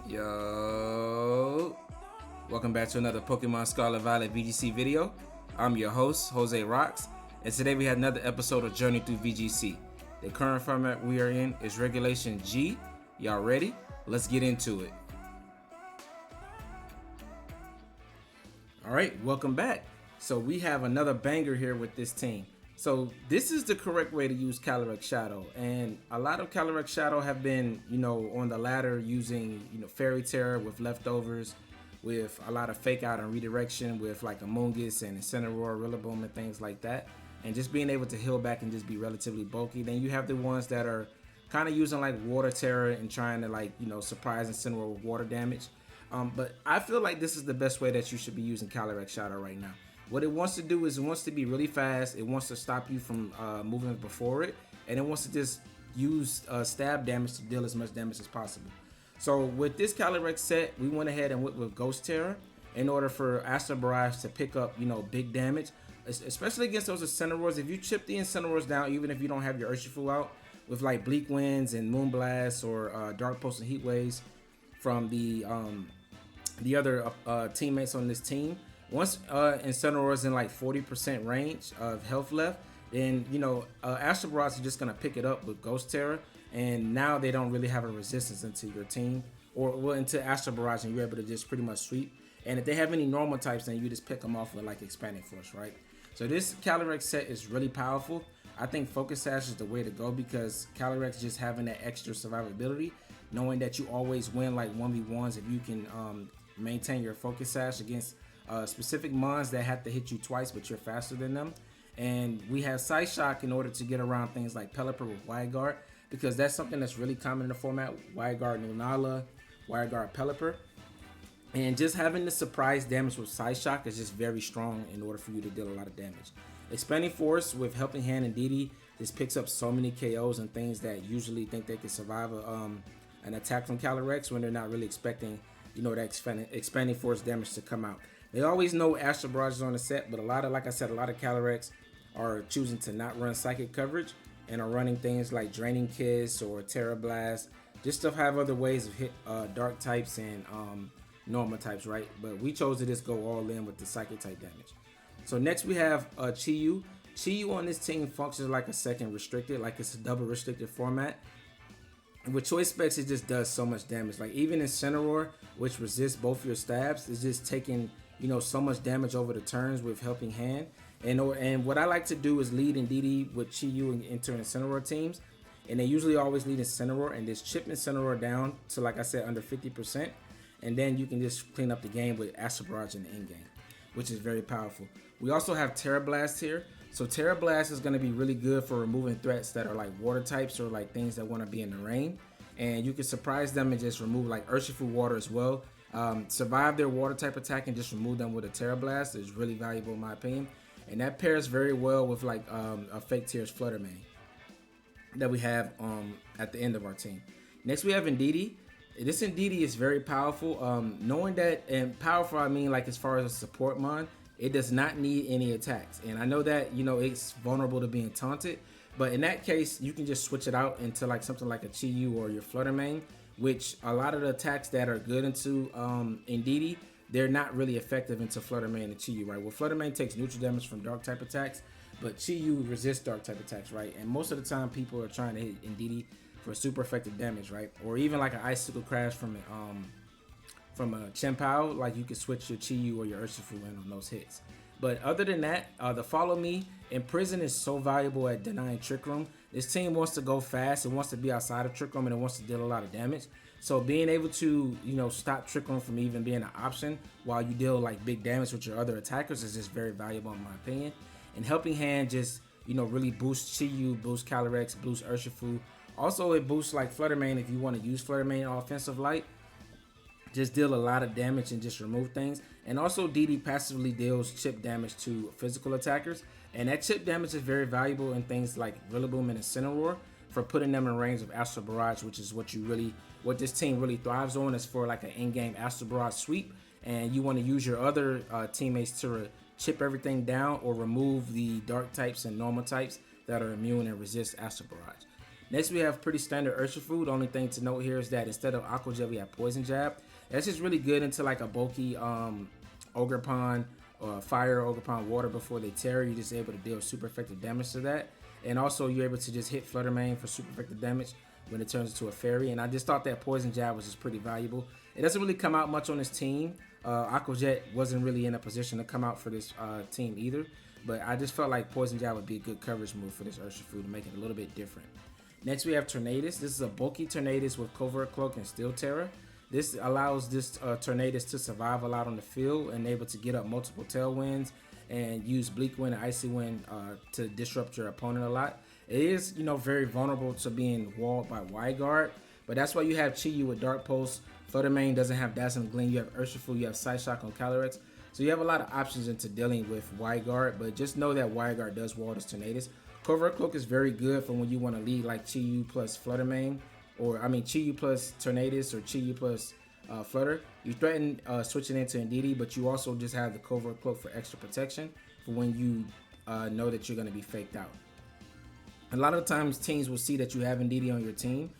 Yo, welcome back to another Pokemon Scarlet Violet VGC video. I'm your host, Jose Rocks, and today we have another episode of Journey Through VGC. The current format we are in is Regulation G. Y'all ready? Let's get into it. Alright, welcome back. So we have another banger here with this team. So this is the correct way to use Calyrex Shadow, and a lot of Calyrex Shadow have been, on the ladder using, Fairy Tera with leftovers, with a lot of fake out and redirection with like Amoonguss and Incineroar, Rillaboom and things like that, and just being able to heal back and just be relatively bulky. Then you have the ones that are kind of using like Water Tera and trying to surprise Incineroar with water damage. But I feel like this is the best way that you should be using Calyrex Shadow right now. What it wants to do is it wants to be really fast. It wants to stop you from moving before it, and it wants to just use stab damage to deal as much damage as possible. So with this Calyrex set, we went ahead and went with Ghost Tera in order for Astral Barrage to pick up, big damage, especially against those Incineroars. If you chip the Incineroars down, even if you don't have your Urshifu out, with like Bleak Winds and Moonblast or Dark Pulse and Heat Waves from the other teammates on this team. Once Incineroar is in like 40% range of health left, then Astral Barrage is just gonna pick it up with Ghost Tera, and now they don't really have a resistance into your team or into Astral Barrage, and you're able to just pretty much sweep. And if they have any normal types, then you just pick them off with like Expanding Force, right? So this Calyrex set is really powerful. I think Focus Sash is the way to go because Calyrex just having that extra survivability, knowing that you always win like 1v1s if you can maintain your Focus Sash against specific mons that have to hit you twice, but you're faster than them. And we have Side Shock in order to get around things like Pelipper with Wide Guard, because that's something that's really common in the format. Wide Guard Lunala, Wide Guard Pelipper. And just having the surprise damage with Side Shock is just very strong in order for you to deal a lot of damage. Expanding Force with Helping Hand and Indeedee just picks up so many KOs and things that usually think they can survive an attack from Calyrex when they're not really expecting that expanding force damage to come out. They always know Astral Barrage is on the set, but a lot of Calyrex are choosing to not run psychic coverage and are running things like Draining Kiss or Tera Blast, just to have other ways of hit dark types and normal types, right? But we chose to just go all in with the psychic type damage. So next we have Chi-Yu. Chi-Yu on this team functions like a second restricted, like it's a double restricted format. And with choice specs, it just does so much damage. Like even Incineroar, which resists both your stabs, is just taking so much damage over the turns with Helping Hand. And what I like to do is lead Indeedee with Chi-Yu and enter Incineroar teams, and they usually always lead Incineroar and just chip Incineroar down to, like I said, under 50%, and then you can just clean up the game with Astral Barrage in the end game, which is very powerful. We also have Tera Blast here. So Tera Blast is going to be really good for removing threats that are like water types or like things that want to be in the rain, and you can surprise them and just remove like Urshifu water as well. Survive their water type attack and just remove them with a Tera Blast is really valuable in my opinion, and that pairs very well with like a Fake Tears Flutter main that we have at the end of our team. Next we have Indeedee. This Indeedee is very powerful. Knowing that, and powerful I mean like as far as a support mon, it does not need any attacks, and I know that it's vulnerable to being taunted, but in that case you can just switch it out into like something like a Chi-Yu or your Flutter main, which a lot of the attacks that are good into Indeedee, they're not really effective into Flutter main and Chi-Yu, right? Well, Flutter main takes neutral damage from dark type attacks, but Chi-Yu resists dark type attacks, right? And most of the time people are trying to hit Indeedee for super effective damage, right? Or even like an Icicle Crash from a Chien-Pao, like you can switch your Chi-Yu or your Urshifu in on those hits. But other than that, the Follow Me Imprison is so valuable at denying Trick Room. This team wants to go fast, it wants to be outside of Trick Room, and it wants to deal a lot of damage. So being able to stop Trick Room from even being an option while you deal like big damage with your other attackers is just very valuable in my opinion. And Helping Hand just really boosts Chi-Yu, boosts Calyrex, boosts Urshifu. Also it boosts like Flutter main if you want to use Flutter main offensive light. Just deal a lot of damage and just remove things. And also Indeedee passively deals chip damage to physical attackers, and that chip damage is very valuable in things like Rillaboom and Incineroar for putting them in range of Astral Barrage, which is what this team really thrives on, is for like an in-game Astral Barrage sweep, and you want to use your other teammates to chip everything down or remove the dark types and normal types that are immune and resist Astral Barrage. Next, we have pretty standard Urshifu. The only thing to note here is that instead of Aqua Jet, we have Poison Jab. That's just really good into like a bulky Ogerpon or Fire Ogerpon Water before they Tera. You're just able to deal super effective damage to that. And also, you're able to just hit Flutter Mane for super effective damage when it turns into a fairy. And I just thought that Poison Jab was just pretty valuable. It doesn't really come out much on this team. Aqua Jet wasn't really in a position to come out for this team either. But I just felt like Poison Jab would be a good coverage move for this Urshifu to make it a little bit different. Next, we have Tornadus. This is a bulky Tornadus with Covert, Cloak, and Steel Tera. This allows this Tornadus to survive a lot on the field and able to get up multiple Tailwinds and use Bleak Wind and Icy Wind to disrupt your opponent a lot. It is, you know, very vulnerable to being walled by Wide Guard, but that's why you have Chi-Yu with Dark Pulse. Flutter Mane doesn't have Dazzling Gleam. You have Urshifu, you have Side Shock on Calyrex. So you have a lot of options into dealing with Wide Guard, but just know that Wide Guard does wall this Tornadus. Covert Cloak is very good for when you want to lead like Chi-Yu plus Flutter Mane, or I mean Chi-Yu plus Tornadus or Chi-Yu plus Flutter. You threaten switching into Indeedee, but you also just have the Covert Cloak for extra protection for when you know that you're going to be faked out. A lot of times teams will see that you have Indeedee on your team.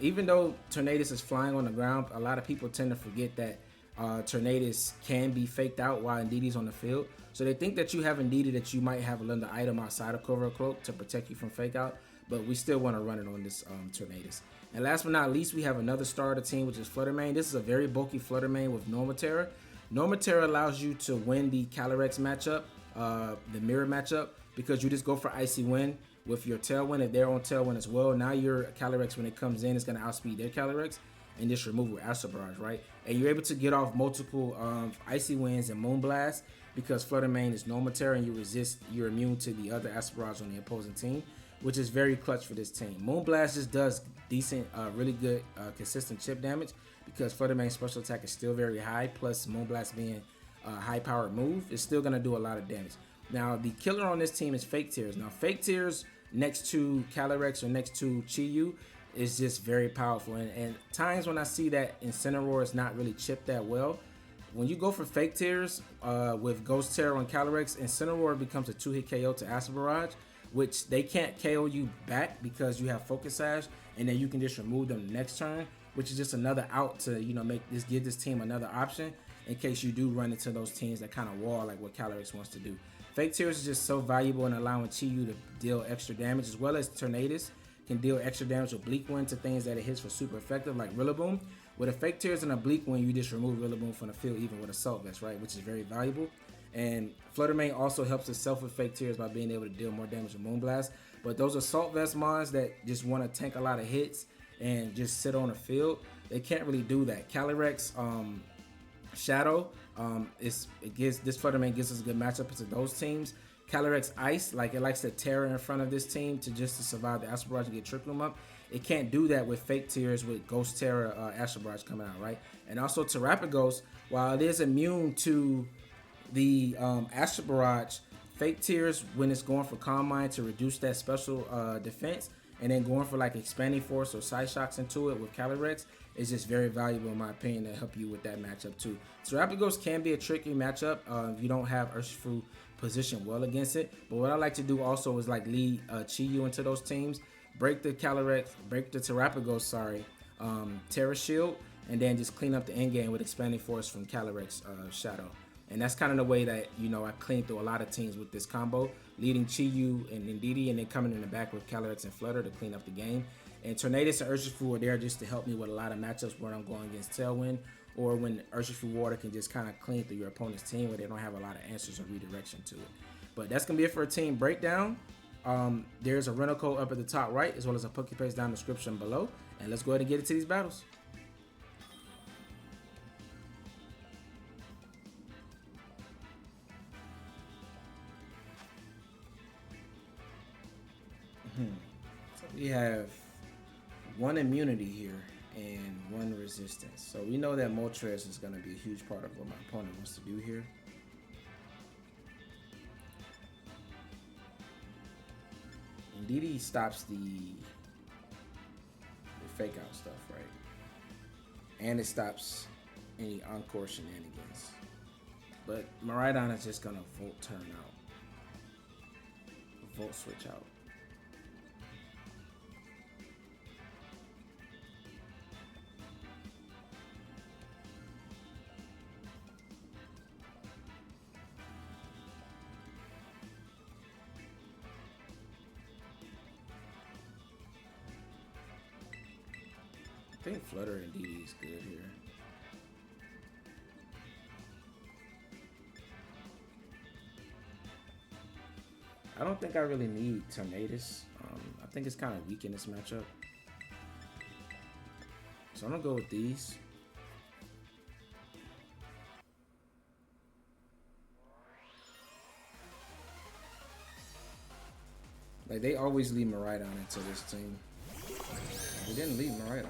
Even though Tornadus is flying on the ground, a lot of people tend to forget that Tornadus can be faked out while Indeedee's on the field. So they think that you have Indeedee, that you might have another item outside of Covert Cloak to protect you from fake out, but we still want to run it on this Tornadus. And last but not least, we have another star of the team, which is Flutter Mane. This is a very bulky Flutter Mane with Normal Tera. Normal Tera allows you to win the Calyrex matchup, the mirror matchup, because you just go for Icy Wind with your Tailwind. If they're on Tailwind as well, now your Calyrex, when it comes in, is going to outspeed their Calyrex and just remove with Astral Barrage, right? And you're able to get off multiple Icy Winds and Moonblast because Flutter Mane is Normal Tera and you're immune to the other Astral Barrage on the opposing team, which is very clutch for this team. Moonblast just does decent, really good, consistent chip damage because Flutter Mane's special attack is still very high, plus Moonblast being a high-powered move, it's still going to do a lot of damage. Now, the killer on this team is Fake Tears. Now, Fake Tears next to Calyrex or next to Chi-Yu is just very powerful. And times when I see that Incineroar is not really chipped that well, when you go for Fake Tears with Ghost Tera on Calyrex, Incineroar becomes a 2-hit KO to Astral Barrage, which they can't KO you back because you have Focus Sash, and then you can just remove them the next turn, which is just another out to, you know, give this team another option in case you do run into those teams that kind of wall like what Calyrex wants to do. Fake Tears is just so valuable in allowing Chi-Yu to deal extra damage, as well as Tornadus can deal extra damage with Bleak Wind to things that it hits for super effective, like Rillaboom. With a Fake Tears and a Bleak Wind, you just remove Rillaboom from the field, even with Assault Vest, right? Which is very valuable. And Flutter Mane also helps itself with Fake Tears by being able to deal more damage with Moonblast. But those Assault Vest mons that just want to tank a lot of hits and just sit on the field, they can't really do that. Calyrex Shadow, this Flutter Mane gives us a good matchup into those teams. Calyrex Ice, like it likes to Tera in front of this team to survive the Astral Barrage and get Trick Room up. It can't do that with Fake Tears with Ghost Tera Astral Barrage coming out, right? And also Terapagos, while it is immune to the Astral Barrage, Fake Tears, when it's going for Calm Mind to reduce that special defense, and then going for like Expanding Force or Side Shocks into it with Calyrex, is just very valuable in my opinion to help you with that matchup too. Terapagos can be a tricky matchup if you don't have Urshifu positioned well against it. But what I like to do also is like lead Chi-Yu into those teams, break the Terapagos, Tera Shield, and then just clean up the end game with Expanding Force from Calyrex Shadow. And that's kind of the way that, you know, I clean through a lot of teams with this combo, leading Chi-Yu and Indeedee, and then coming in the back with Calyrex and Flutter to clean up the game. And Tornadus and Urshifu are there just to help me with a lot of matchups where I'm going against Tailwind, or when Urshifu Water can just kind of clean through your opponent's team where they don't have a lot of answers or redirection to it. But that's going to be it for a team breakdown. There's a rental code up at the top right, as well as a Pokepaste down in the description below. And let's go ahead and get into these battles. So we have one immunity here and one resistance. So we know that Moltres is going to be a huge part of what my opponent wants to do here. Indeedee stops the fake out stuff, right? And it stops any Encore shenanigans. But Miraidon is just going to Volt turn out. Volt switch out. I think Flutter and Indeedee is good here. I don't think I really need Tornadus. I think it's kind of weak in this matchup. So I'm gonna go with these. Like, they always leave Miraidon into this team. They didn't leave Miraidon.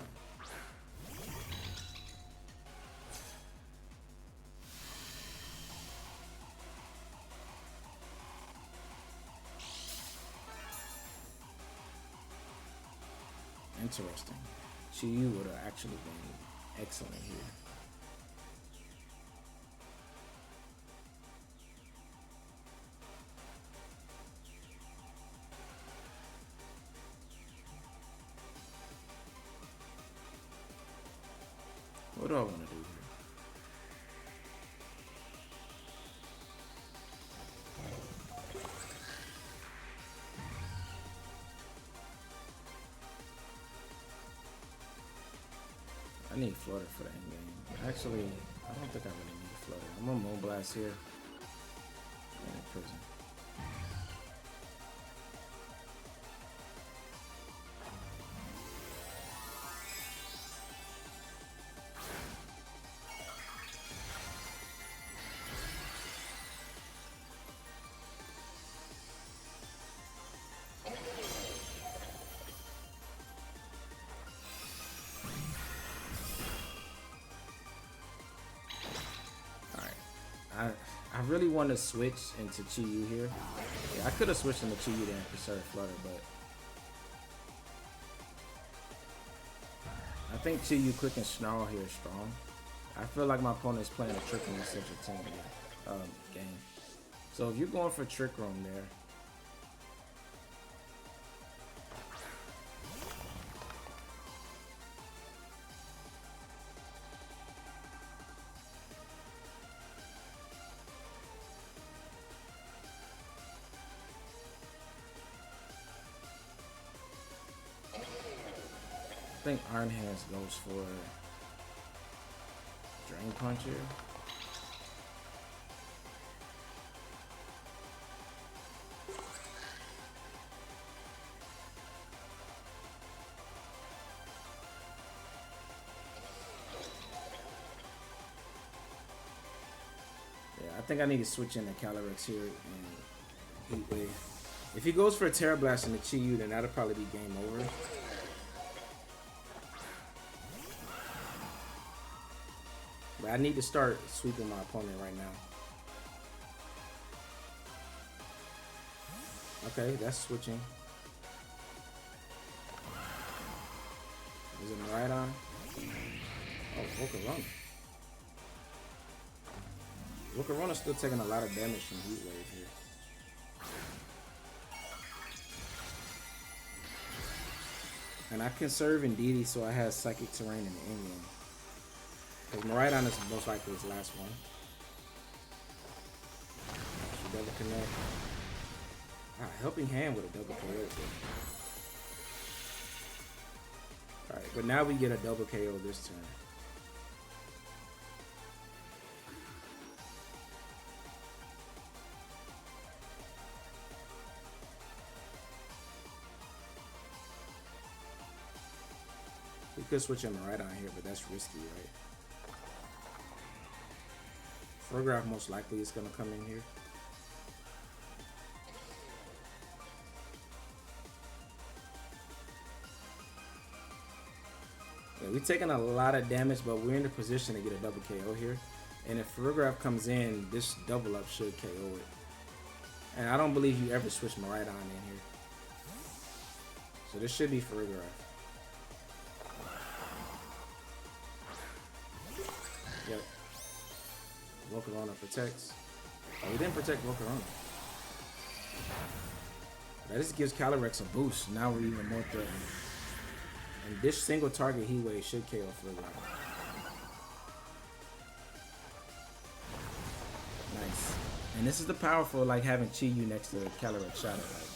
Interesting. Chi-Yu would have actually been excellent here. What do I want to do here? I need Flutter for the end game. Actually, I don't think I really need Flutter. I'm on Moonblast here. And in prison. I really want to switch into Chi-Yu here. Yeah, I could have switched into Chi-Yu and preserved Flutter, but I think Chi-Yu Quick and Snarl here is strong. I feel like my opponent is playing a Trick Room central team game. So if you're going for Trick Room there, I think Iron Hands goes for Drain Punch here. Yeah, I think I need to switch into Calyrex here and Heat Wave. If he goes for a Tera Blast and the Chi-Yu, then that'll probably be game over. But I need to start sweeping my opponent right now. Okay, that's switching. Is it Miraidon? Oh, Volcarona. Volcarona's still taking a lot of damage from Heat Wave here. And I conserve Indeedee so I have Psychic Terrain in the end game. Because Miraidon is most likely his last one. Double connect. Helping Hand with a double KO. Alright, but now we get a double KO this turn. We could switch him Miraidon here, but that's risky, right? Photograph most likely is going to come in here. Yeah, we're taking a lot of damage, but we're in the position to get a double KO here. And if Photograph comes in, this double up should KO it. And I don't believe you ever switch Miraidon in here. So this should be Photograph. Yep. Volcarona protects. Oh, he didn't protect Volcarona. Now this gives Calyrex a boost. Now we're even more threatening. And this single target Heat Wave should KO Photograph. Nice. And this is the powerful, like having Chi-Yu next to Calyrex Shadow Rider.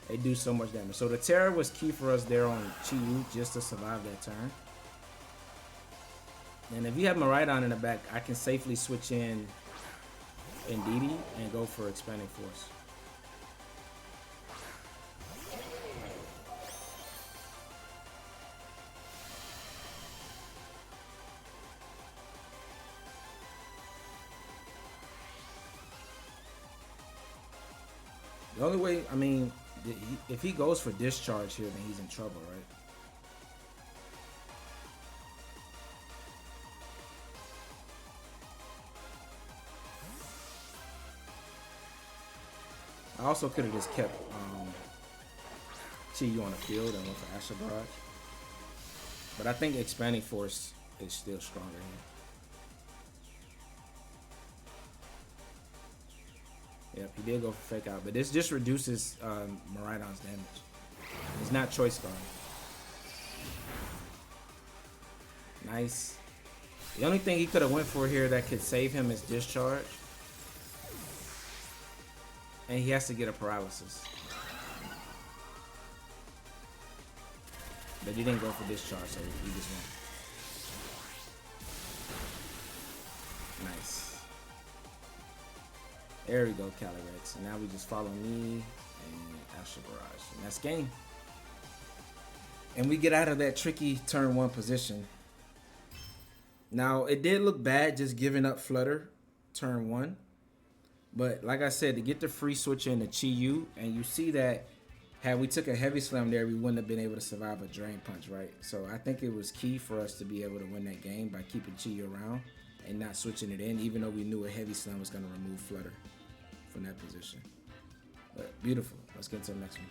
They do so much damage. So the Tera was key for us there on Chi-Yu just to survive that turn. And if you have Miraidon in the back, I can safely switch in Indeedee and go for Expanding Force. The only way, I mean, if he goes for Discharge here, then he's in trouble, right? I also could have just kept Chi-Yu on the field and went for Astral Barrage. But I think Expanding Force is still stronger here. Yep, he did go for Fake Out, but this just reduces Miraidon's damage. It's not Choice Scarlet. Nice. The only thing he could have went for here that could save him is Discharge. And he has to get a Paralysis. But he didn't go for Discharge, so he just won. Nice. There we go, Calyrex. And now we just follow me and Astral Barrage. And that's game. And we get out of that tricky turn 1 position. Now, it did look bad just giving up Flutter turn 1. But like I said, to get the free switch in to Chi-Yu, and you see that had we took a Heavy Slam there, we wouldn't have been able to survive a Drain Punch, right? So I think it was key for us to be able to win that game by keeping Chi-Yu around and not switching it in, even though we knew a Heavy Slam was going to remove Flutter from that position. But beautiful. Let's get to the next one.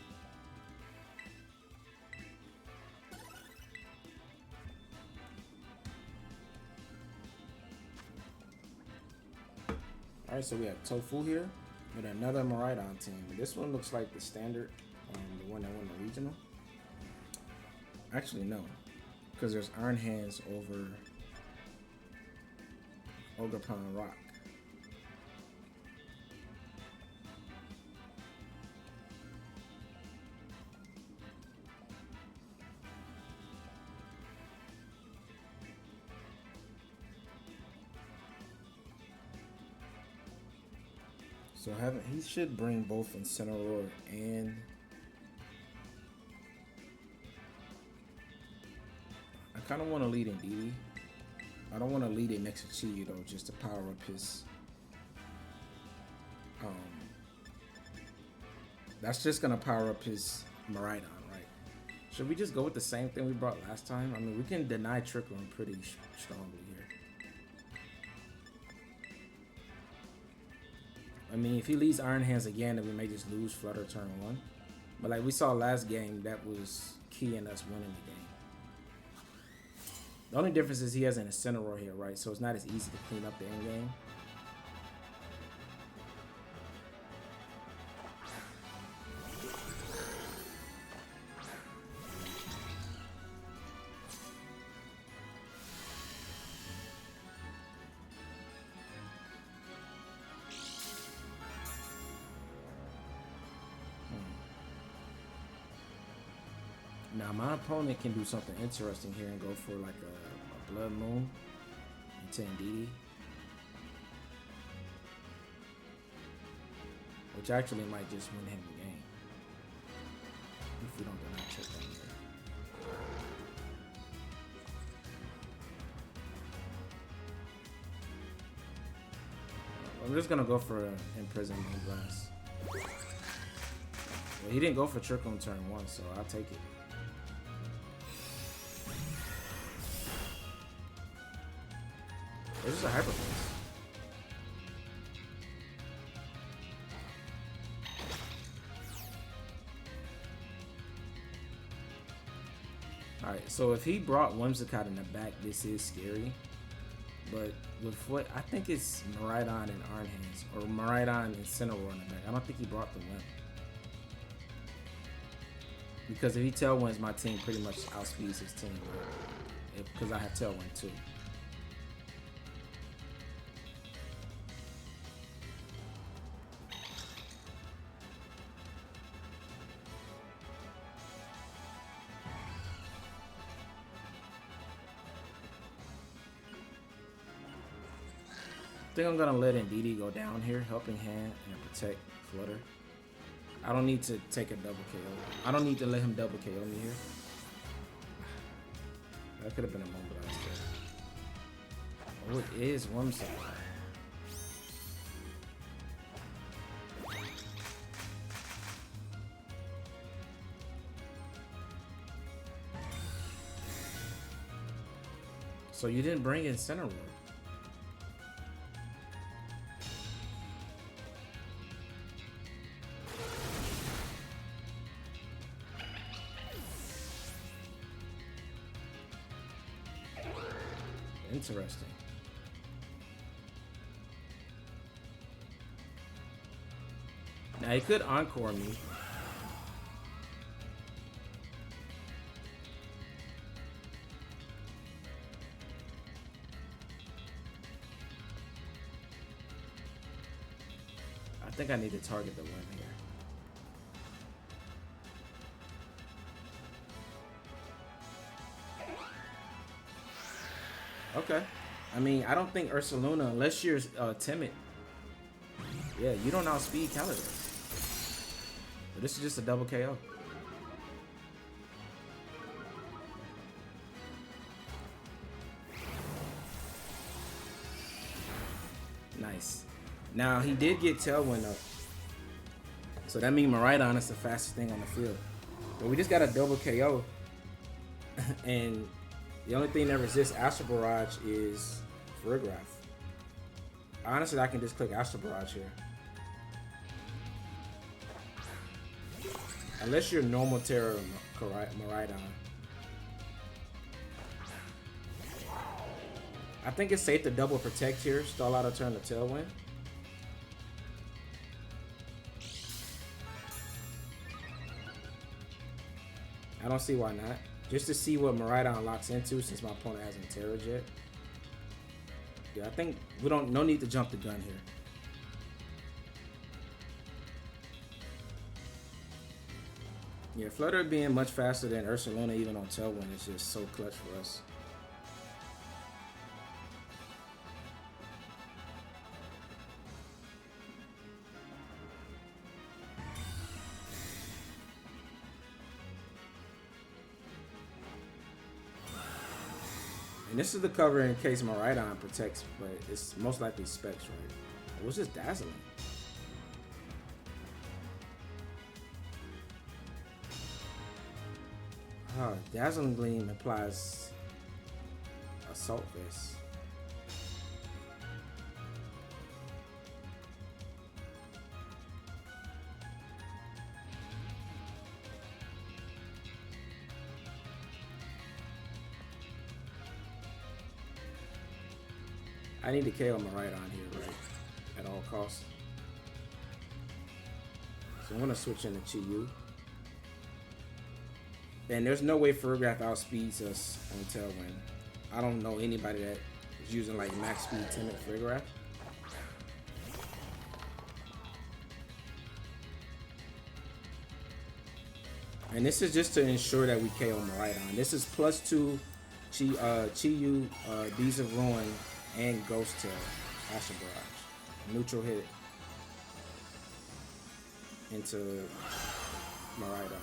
Alright, so we have Tofu here with another Miraidon team. This one looks like the standard, the one that won the regional. Actually, no, because there's Iron Hands over Ogerpon Rock. So he should bring both Incineroar and I kind of want to lead Indeedee. I don't want to lead it next to Chi-Yu though, just to power up his. That's just gonna power up his Miraidon, right? Should we just go with the same thing we brought last time? I mean, we can deny Trickling pretty strongly here. I mean, if he leads Iron Hands again, then we may just lose Flutter turn 1. But like we saw last game, that was key in us winning the game. The only difference is he has an Incineroar here, right? So it's not as easy to clean up the end game. Now my opponent can do something interesting here and go for like a Blood Moon into Indeedee, which actually might just win him the game if we don't deny check down here. I'm just gonna go for an Imprison Moonblast. Well, he didn't go for Trick on turn 1, so I'll take it. This is a Hyper Voice. Alright, so if he brought Whimsicott in the back, this is scary. But with what I think it's Miraidon and Iron Hands, or Miraidon and Incineroar in the back. I don't think he brought the Whim. Because if he Tailwinds, my team pretty much outspeeds his team, right? Because I have Tailwind too. I think I'm gonna let Indeedee go down here, helping hand and protect Flutter. I don't need to take a double KO. I don't need to let him double KO me here. That could have been a mobilizer. Oh, it is Worm Side. So you didn't bring in Center Road. Interesting. Now he could encore me. I think I need to target the win here. Okay. I mean, I don't think Ursaluna, unless you're timid. Yeah, you don't outspeed Calyrex. But this is just a double KO. Nice. Now, he did get Tailwind up. So that means Miraidon is the fastest thing on the field. But we just got a double KO. And the only thing that resists Astral Barrage is Farigiraf. Honestly, I can just click Astral Barrage here. Unless you're normal Tera Miraidon. I think it's safe to double protect here. Stall out a turn to Tailwind. I don't see why not. Just to see what Miraidon locks into since my opponent hasn't Tera yet. Yeah, I think we no need to jump the gun here. Yeah, Flutter being much faster than Ursaluna even on Tailwind is just so clutch for us. And this is the cover in case Miraidon protects, but it's most likely Specs, right? It was just Dazzling. Oh, Dazzling Gleam implies Assault Vest. I need to KO Miraidon here, right? At all costs. So I'm gonna switch into Chi-Yu. And there's no way Farigiraf outspeeds us on Tailwind. I don't know anybody that is using like max speed timid Farigiraf. And this is just to ensure that we KO Miraidon. This is +2 Chi-Yu, Bees of Ruin, and Ghost Tail, Astral Barrage. Neutral hit into Miraidon.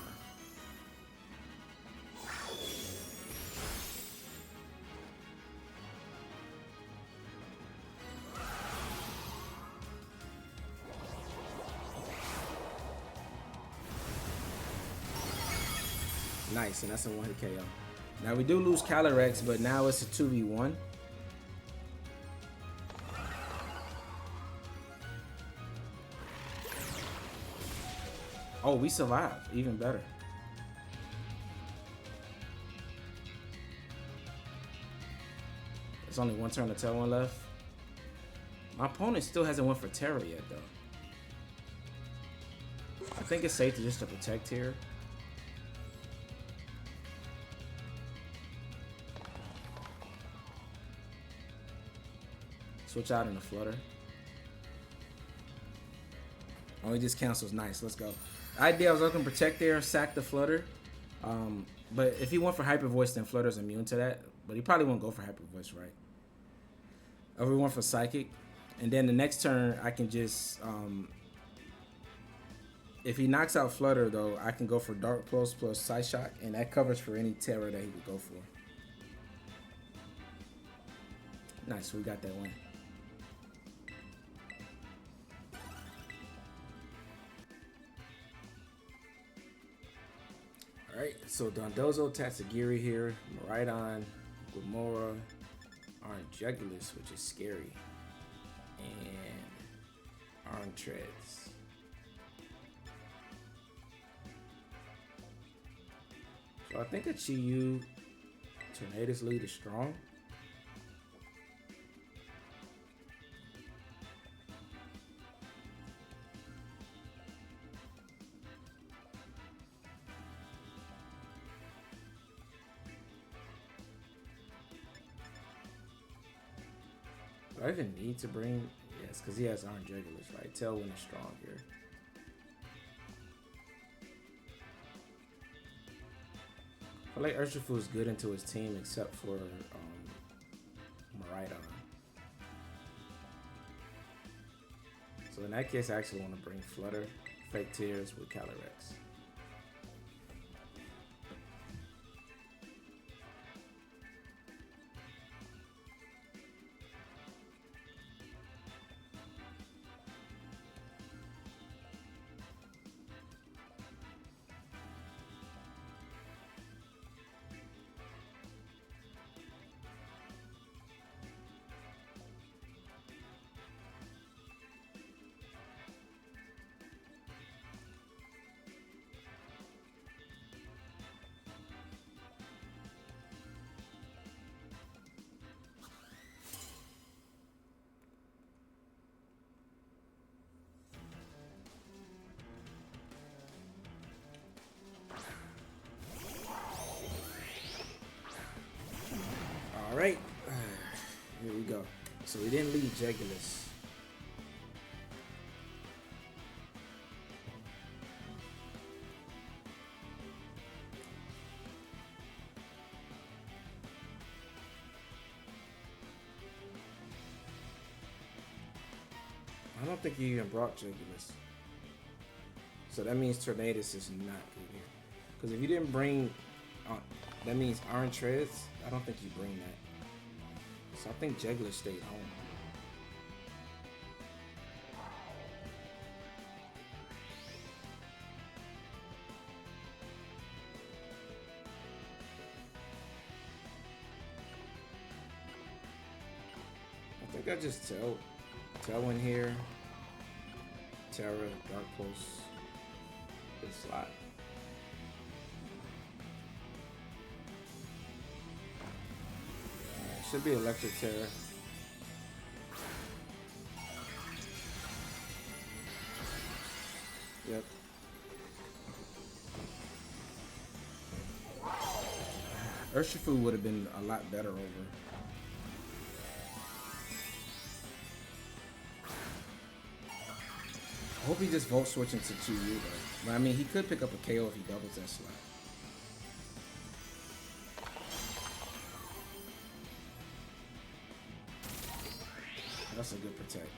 Nice, and that's a one-hit KO. Now we do lose Calyrex, but now it's a 2v1. Oh, we survived. Even better. There's only one turn to Tailwind left. My opponent still hasn't went for Tera yet, though. I think it's safe to just to protect here. Switch out into Flutter. Oh, he just cancels. Nice. Let's go. The idea I was looking to protect there, sack the Flutter. But if he went for Hyper Voice, then Flutter's immune to that. But he probably won't go for Hyper Voice, right? If we went for Psychic, And then the next turn, I can just, if he knocks out Flutter, though, I can go for Dark Pulse plus Side Shock, and that covers for any Tera that he would go for. Nice, we got that one. Alright, so Dondozo, Tatsugiri here, Miraidon, Glimora, Arngegulus, which is scary, and Arntreads. So I think a Chi-Yu Tornadus lead is strong. Do I even need to bring? Yes, because he has Arngegulus, right? Tailwind is strong here. I feel like Urshifu is good into his team except for Miraidon. So in that case, I actually want to bring Flutter, Fake Tears with Calyrex. Alright, here we go. So we didn't leave Jegulus. I don't think you even brought Jegulus. So that means Tornadus is not good here. Because if you didn't bring, that means Iron Treads. I don't think you bring that. So I think Jegulus stayed home. I think I just Tailwind here. Tera, Dark Pulse, good slot. Should be Electric Tera. Yep. Urshifu would have been a lot better over. I hope he just Volt switch into Chi-Yu though. But I mean, he could pick up a KO if he doubles that slot. That's a good protect.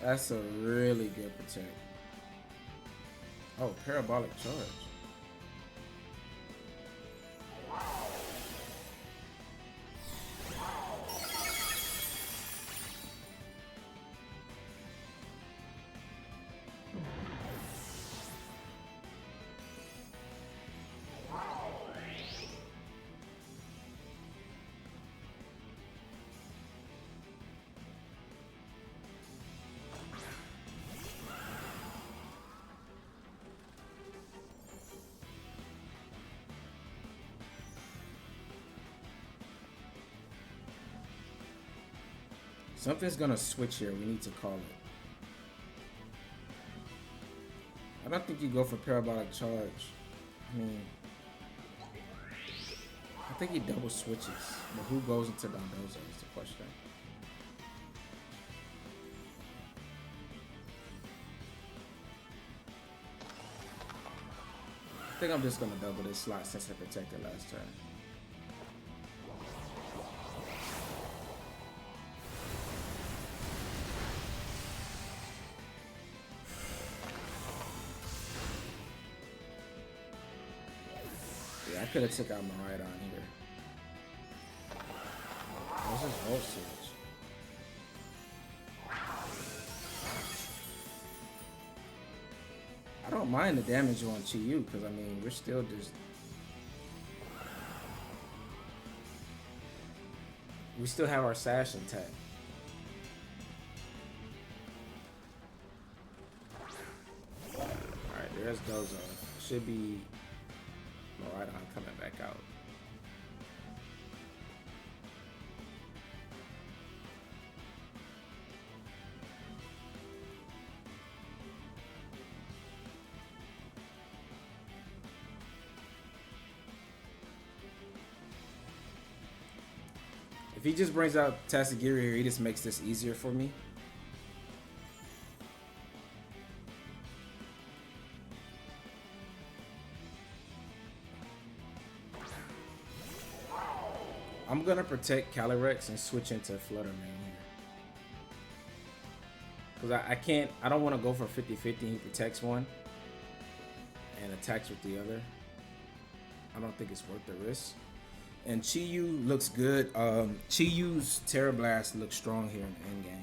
That's a really good protect. Oh, parabolic charge. Something's gonna switch here. We need to call it. I don't think you go for parabolic charge. I mean, I think he double switches. But who goes into Dondozo is the question. think I'm just gonna double this slot since I protected last turn. Yeah, I could have took out my right on here. What's his volt switch? I don't mind the damage on Chi-Yu because I mean we're still just we still have our Sash intact. Alright, there's Dozo. Should be alright, I'm coming back out. If he just brings out Tatsugiri here, he just makes this easier for me. I'm gonna protect Calyrex and switch into Flutter Man here. Because I don't want to go for 50-50. He protects one and attacks with the other. I don't think it's worth the risk. And Chi-Yu looks good. Chi-Yu's Tera Blast looks strong here in the endgame.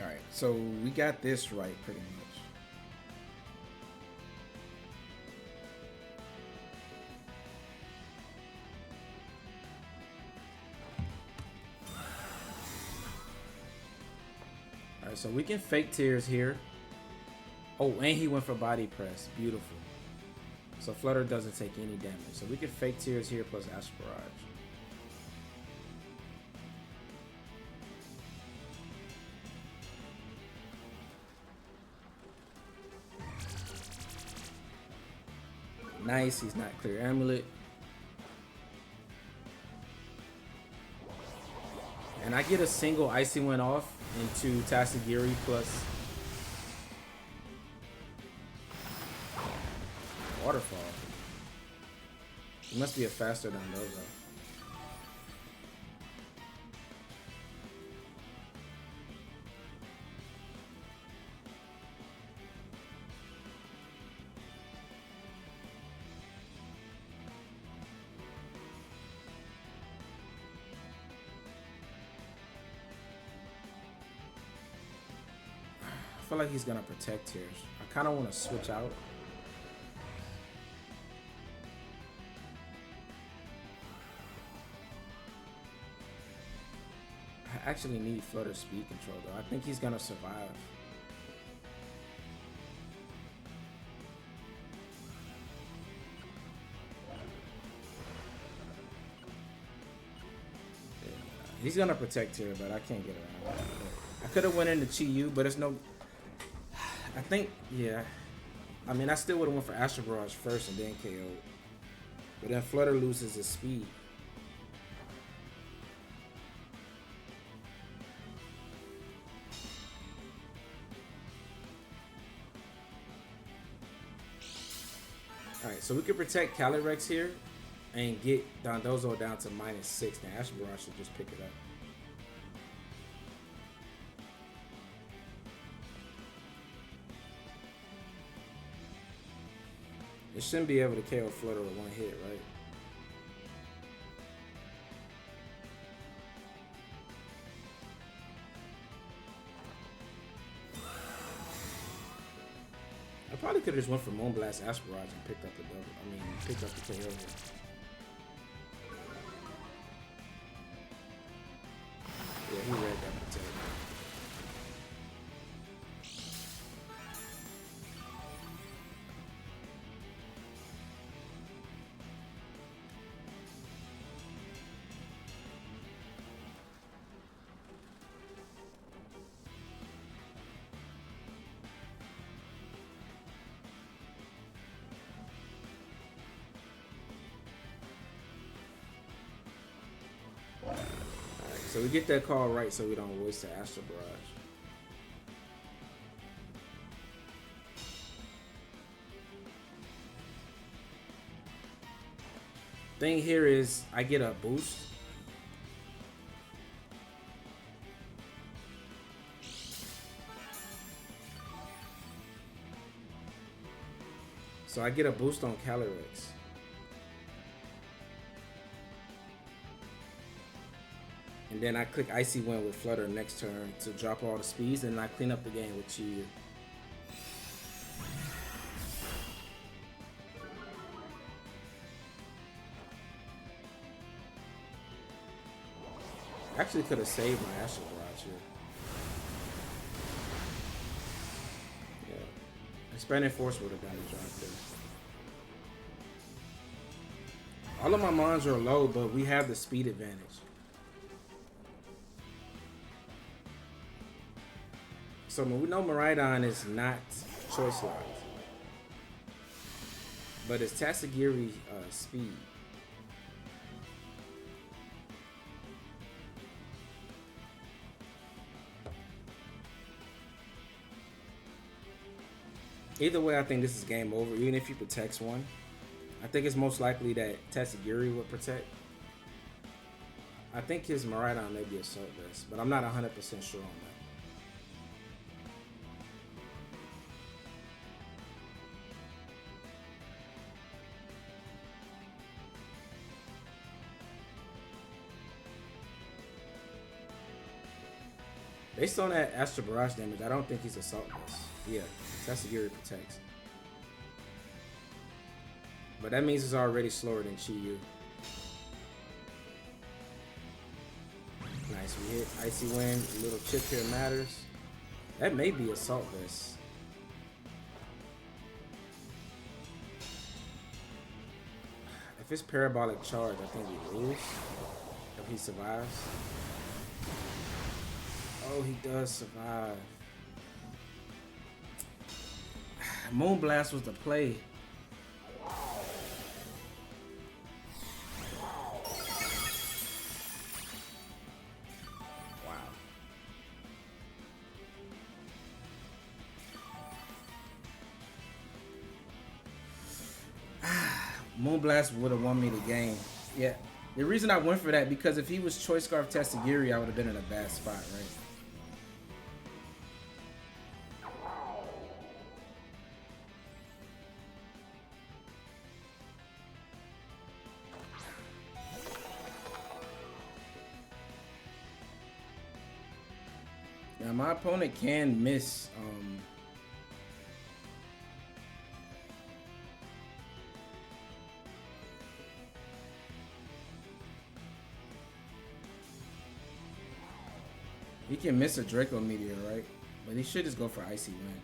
Alright, so we got this right pretty much. Alright, so we can fake tears here. Oh, and he went for body press. Beautiful. So Flutter doesn't take any damage. So we can fake tears here plus Astral Barrage. Nice, he's not clear amulet. And I get a single Icy Wind off into Tatsugiri plus Waterfall. He must be a faster than Dozo. I feel like he's gonna protect here. I kind of want to switch out. I actually need Flutter speed control though. I think he's gonna survive. Yeah, he's gonna protect here, but I can't get around that. I could have went into Chi-Yu, but it's no. I think, yeah. I mean, I still would have went for Astral Barrage first and then KO'd. But then Flutter loses his speed. Alright, so we can protect Calyrex here and get Dondozo down to -6. Now Astral Barrage should just pick it up. It shouldn't be able to KO Flutter with one hit, right? I probably could have just went for Moonblast Aspirage and picked up the double. I mean, picked up the KO here. Yeah, he read that potato. So we get that call right so we don't waste the Astral Barrage. Thing here is I get a boost. So I get a boost on Calyrex. And then I click Icy Wind with Flutter next turn to drop all the speeds, and I clean up the game with Chi. Actually could have saved my Astral Barrage here. Yeah. Expanding Force would have done the job there. All of my mons are low, but we have the speed advantage. So we know Miraidon is not choice locked, but it's Tatsugiri speed. Either way, I think this is game over. Even if he protects one, I think it's most likely that Tatsugiri would protect. I think his Miraidon may be Assault Vest, but I'm not 100% sure on that. Based on that Astral Barrage damage, I don't think he's Assault Vest. Yeah, Tatsugiri protects. But that means it's already slower than Chi-Yu. Nice, we hit Icy Wind, a little chip here matters. That may be Assault Vest. If it's Parabolic Charge, I think we lose. If he survives. Oh, he does survive. Moonblast was the play. Wow. Moonblast would have won me the game. Yeah. The reason I went for that, because if he was Choice Scarf Tatsugiri, I would have been in a bad spot, right? Now my opponent can miss he can miss a Draco Meteor, right? But he should just go for Icy Wind.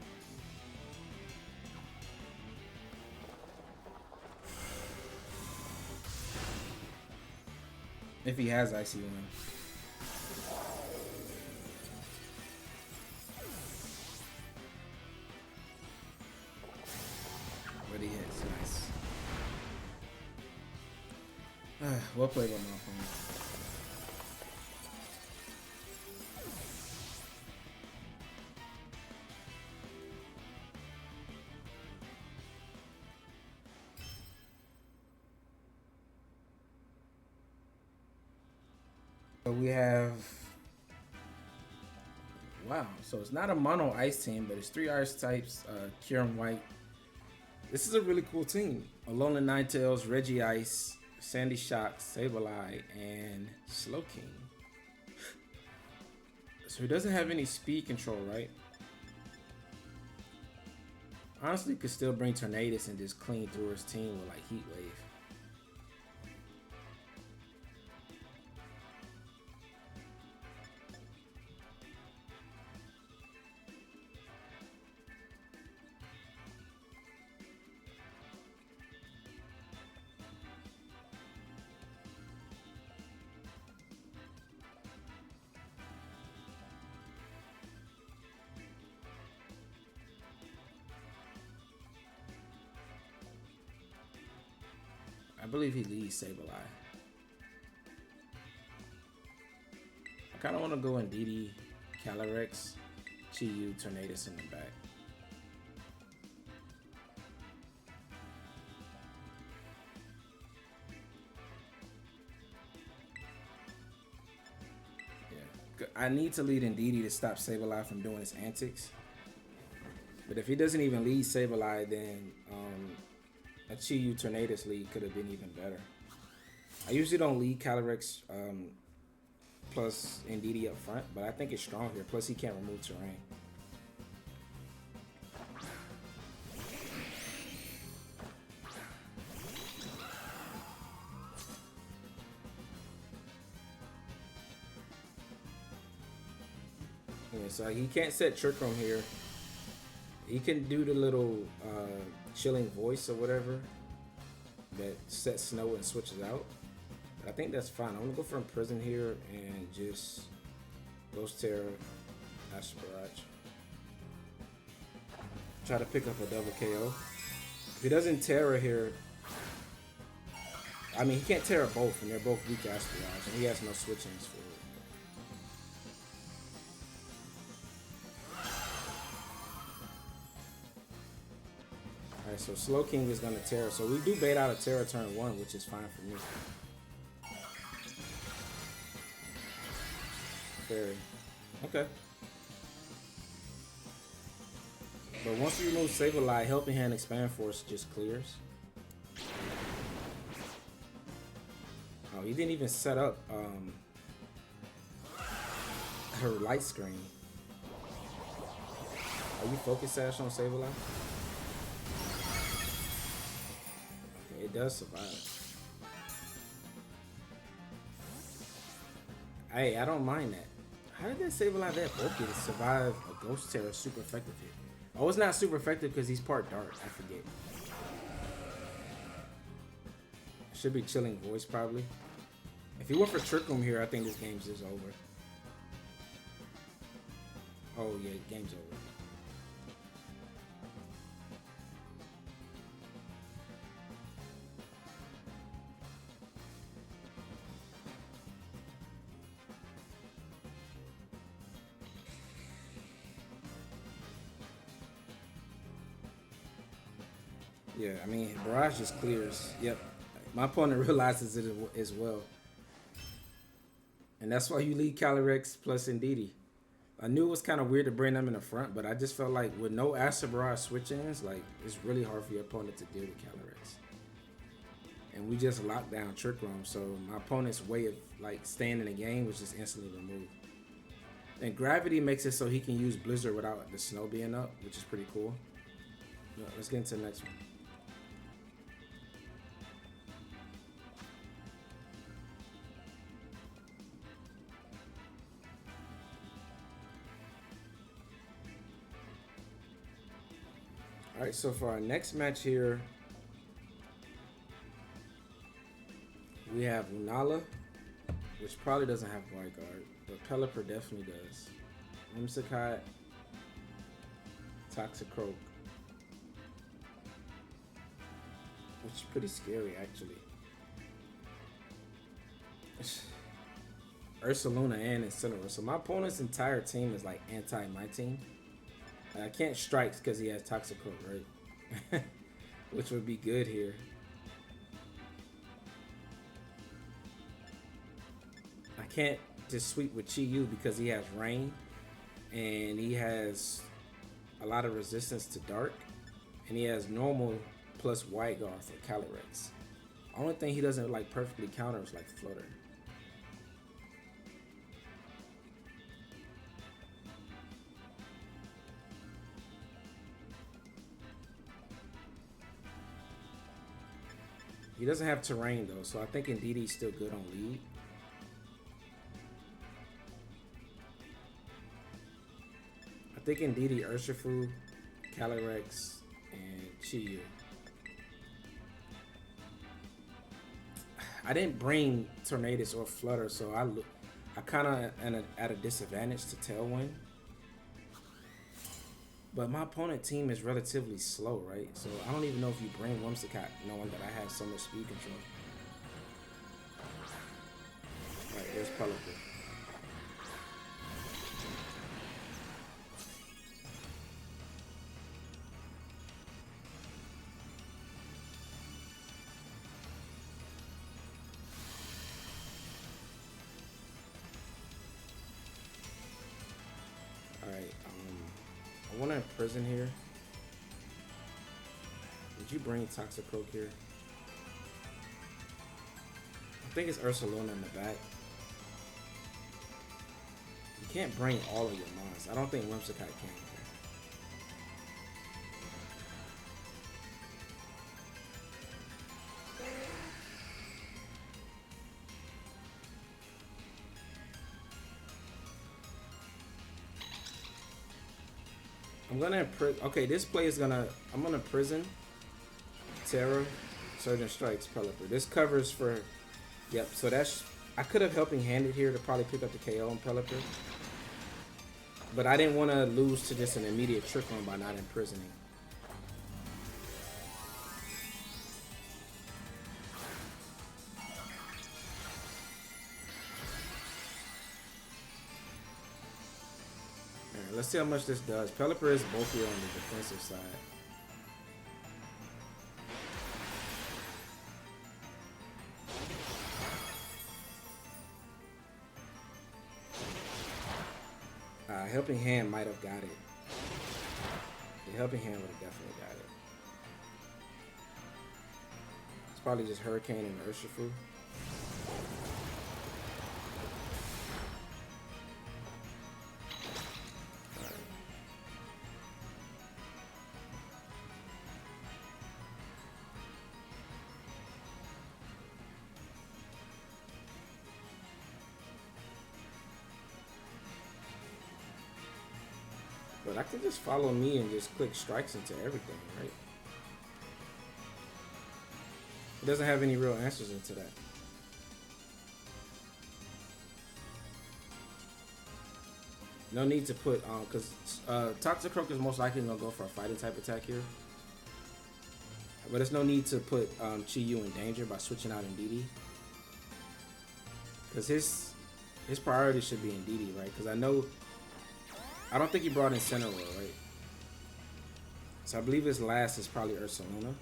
If he has Icy Wind. But he hits, nice. Well played by my opponent. So we have, wow, so it's not a mono ice team, but it's 3 ice types, Kieran White. This is a really cool team. Alolan Ninetales, Reggie Ice, Sandy Shock, Sableye, and Slowking. So he doesn't have any speed control, right? Honestly, could still bring Tornadus and just clean through his team with like Heat Wave. I believe he leads Sableye. I kind of want to go Indeedee, Calyrex, Chi-Yu, Tornadus in the back. Yeah, I need to lead Indeedee to stop Sableye from doing his antics. But if he doesn't even lead Sableye, then a Chi-Yu Tornadus lead could have been even better. I usually don't lead Calyrex plus Indeedee up front, but I think it's strong here. Plus, he can't remove terrain. Yeah, so he can't set Trick Room here. He can do the little chilling voice or whatever that sets Snow and switches out. But I think that's fine. I'm gonna go for Imprison here and just Ghost Tera, Ash Barrage. Try to pick up a double KO. If he doesn't Tera here, I mean he can't Tera both, and they're both weak Ash Barrage, and he has no switch-ins for it. Alright, so Slow King is gonna Tera. So we do bait out a Tera turn 1, which is fine for me. Fairy. Okay. But once you remove Sableye, Helping Hand Expand Force just clears. Oh, he didn't even set up her light screen. Are you focused Sash on Sableye? Okay, it does survive. Hey, I don't mind that. How did that Sableye that bulky to survive a Ghost Tera super effective hit? Oh, it's not super effective because he's part dark. I forget. Should be Chilling Voice probably. If he went for Trick Room here, I think this game's just over. Oh yeah, game's over. Yeah, I mean, Barrage just clears. Yep. My opponent realizes it as well. And that's why you lead Calyrex plus Indeedee. I knew it was kind of weird to bring them in the front, but I just felt like with no Acid Barrage switch-ins, like, it's really hard for your opponent to deal with Calyrex. And we just locked down Trick Room, so my opponent's way of, like, staying in the game was just instantly removed. And Gravity makes it so he can use Blizzard without the snow being up, which is pretty cool. Let's get into the next one. Alright, so for our next match here, we have Lunala, which probably doesn't have White Guard, but Pelipper definitely does. Whimsicott, Toxicroak, which is pretty scary actually. Ursaluna and Incineroar. So my opponent's entire team is like anti my team. I can't strike because he has Toxicroak, right? Which would be good here. I can't just sweep with Chi-Yu because he has Rain. And he has a lot of resistance to Dark. And he has normal plus White Guard for Calyrex. Only thing he doesn't like perfectly counter is like Flutter. He doesn't have terrain though, so I think Indeedee's still good on lead. I think Indeedee, Urshifu, Calyrex, and Chi-Yu. I didn't bring Tornadus or Flutter, so I kind of am at a disadvantage to Tailwind. But my opponent team is relatively slow, right? So I don't even know if you bring Whimsicott knowing that I have so much speed control. Alright, there's Pelipper. Alright, I want to imprison here. Did you bring Toxicroak here? I think it's Ursaluna in the back. You can't bring all of your mons. I don't think Whimsicott can. I'm gonna okay, this play is I'm gonna prison Tera, Surgeon Strikes, Pelipper. This covers for, yep, so that's, I could have helping handed here to probably pick up the KO on Pelipper. But I didn't want to lose to just an immediate trick on by not imprisoning. Alright, let's see how much this does. Pelipper is bulkier on the defensive side. Helping Hand might have got it. The Helping Hand would have definitely got it. It's probably just Hurricane and Urshifu. But I can just follow me and just click strikes into everything, right? It doesn't have any real answers into that. No need to put, because Toxicroak is most likely going to go for a fighting type attack here. But there's no need to put Chi-Yu in danger by switching out Indeedee. Because his priority should be Indeedee, right? Because I don't think he brought in Center Roll, right? So I believe his last is probably Ursaluna.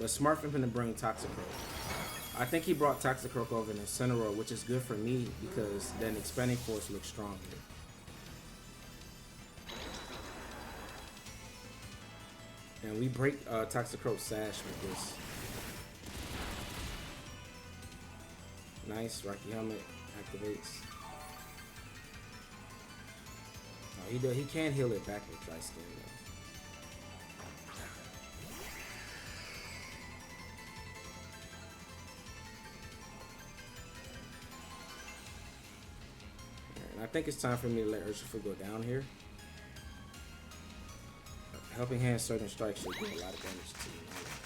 But smart for him to bring Toxicroak. I think he brought Toxicroak over in Center Roll, which is good for me because then Expanding Force looks strong here. And we break Toxicroak Sash with this. Nice, Rocky Helmet activates. He can heal it back with Dry Skin though. And I think it's time for me to let Urshifu go down here. Helping Hand Surgeon Strike should do a lot of damage to you.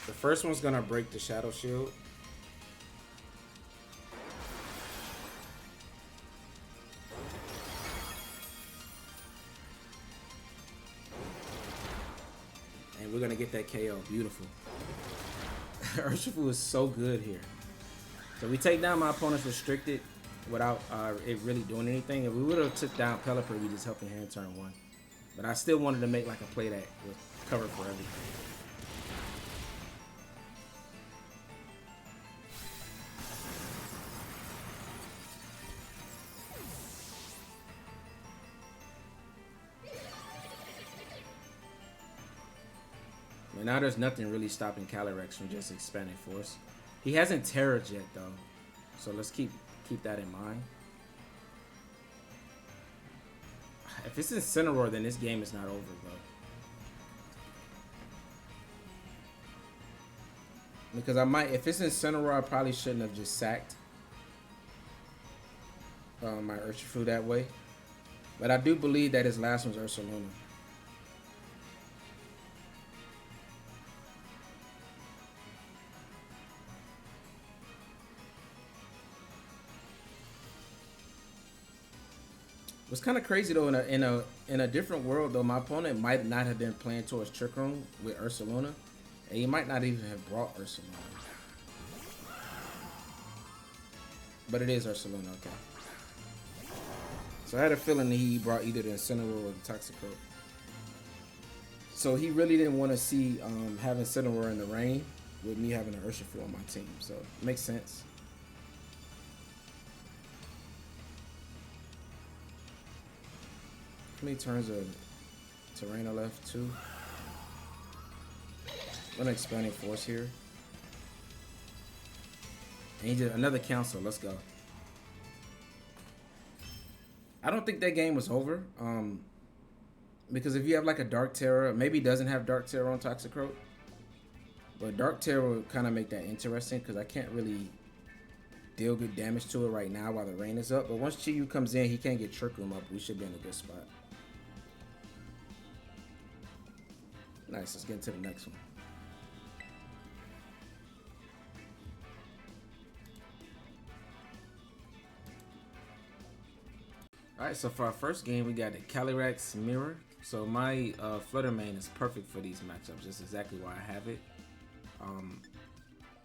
The first one's gonna break the Shadow Shield. We're gonna get that KO. Beautiful. Urshifu is so good here. So we take down my opponent's restricted without it really doing anything. If we would have took down Pelipper, we just Helping Hand turn 1. But I still wanted to make like a play that would cover for everything. And now there's nothing really stopping Calyrex from just Expanding Force. He hasn't Terra'd yet though, so let's keep that in mind. If it's Incineroar, then this game is not over, bro. Because I might, if it's Incineroar, I probably shouldn't have just sacked my Urshifu that way. But I do believe that his last one's Ursaluna. It's kind of crazy though. In a different world though, my opponent might not have been playing towards Trick Room with Ursaluna, and he might not even have brought Ursaluna. But it is Ursaluna, okay. So I had a feeling that he brought either the Incineroar or the Toxicroak. So he really didn't want to see having Incineroar in the rain with me having an Urshifu on my team. So it makes sense. How many turns of terrain are left? 2. I'm expanding force here. And he did another council. Let's go. I don't think that game was over. Because if you have like a Dark Tera, maybe he doesn't have Dark Tera on Toxicroak. But Dark Tera will kind of make that interesting because I can't really deal good damage to it right now while the rain is up. But once Chi-Yu comes in, he can't get Trick Room up. We should be in a good spot. Nice, let's get into the next one. Alright, so for our first game, we got the Calyrex Mirror. So my Flutter main is perfect for these matchups. That's exactly why I have it.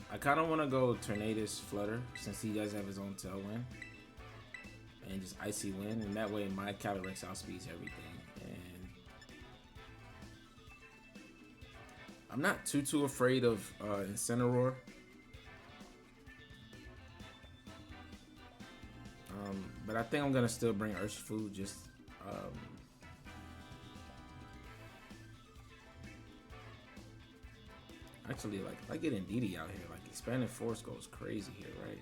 I kind of want to go Tornadus Flutter since he does have his own Tailwind. And just Icy Wind, and that way my Calyrex outspeeds everything. And I'm not too afraid of Incineroar. But I think I'm gonna still bring Urshifu. Just actually, like if I get Indeedee out here, like Expanded Force goes crazy here, right?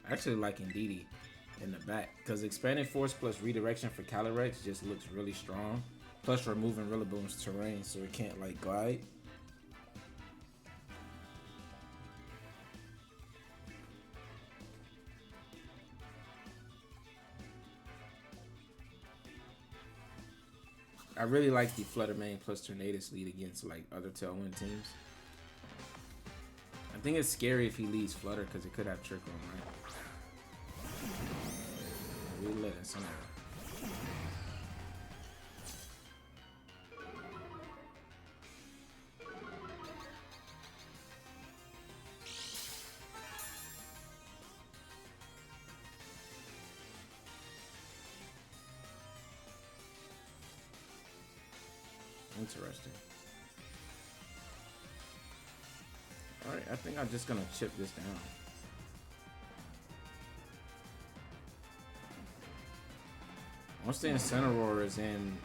I actually like Indeedee in the back because Expanded Force plus Redirection for Calyrex just looks really strong. Plus removing Rillaboom's terrain so it can't like glide. I really like the Flutter main plus Tornadus lead against like other Tailwind teams. I think it's scary if he leads Flutter because it could have Trick Room, right? We let it somehow. Interesting. Alright, I think I'm just gonna chip this down. Once the Incineroar is in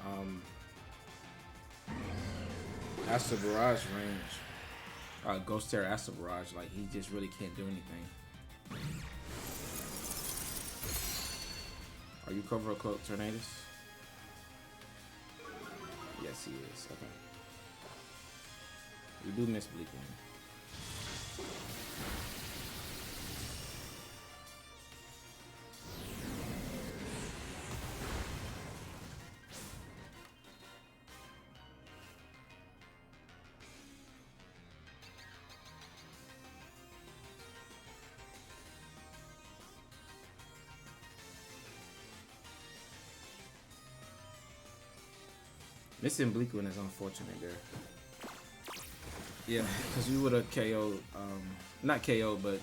Astral Barrage range, Ghost Tera Astral Barrage, like he just really can't do anything. Are you Covert Cloak Tornadus? Yes, he is. Okay. We do miss Bleak One. Missing Bleak One is unfortunate there. Yeah, because we would have KO'd, not KO'd, but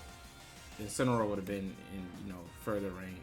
Incineroar would have been in, you know, further range.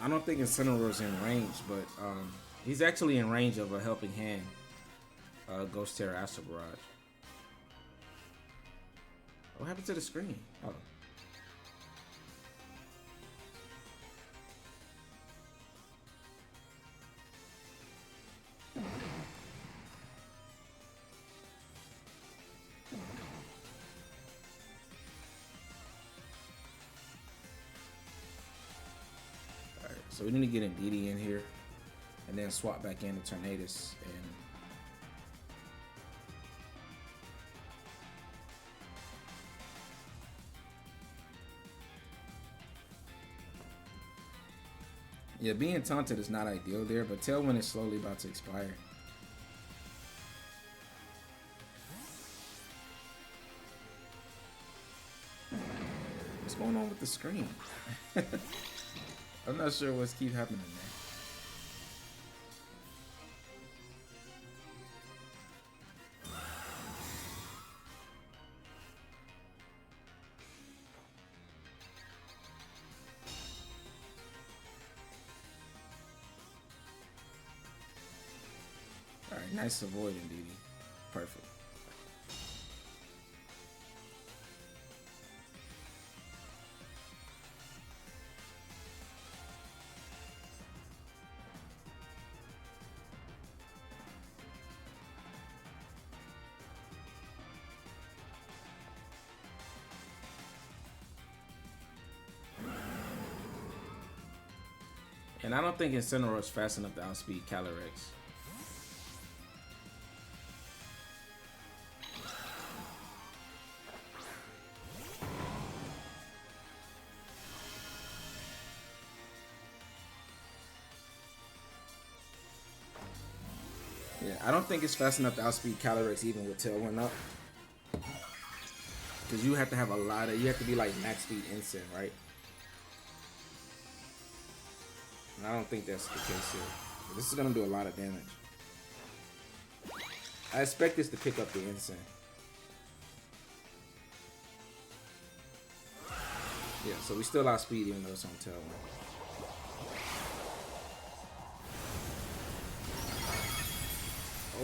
I don't think Incineroar's in range, but he's actually in range of a Helping Hand, Ghost Tera Astral Barrage. What happened to the screen? Oh. Alright, so we need to get Indeedee in here and then swap back in to Tornadus and yeah, being taunted is not ideal there, but Tailwind is slowly about to expire. What's going on with the screen? I'm not sure what's keep happening there. Alright, nice avoid Indeedee. Perfect. And I don't think Incineroar's fast enough to outspeed Calyrex. Yeah, I don't think it's fast enough to outspeed Calyrex even with Tailwind up. Because you have to have a lot of, you have to be like max speed Incin, right? And I don't think that's the case here. This is going to do a lot of damage. I expect this to pick up the Incin. Yeah, so we still outspeed even though it's on Tailwind.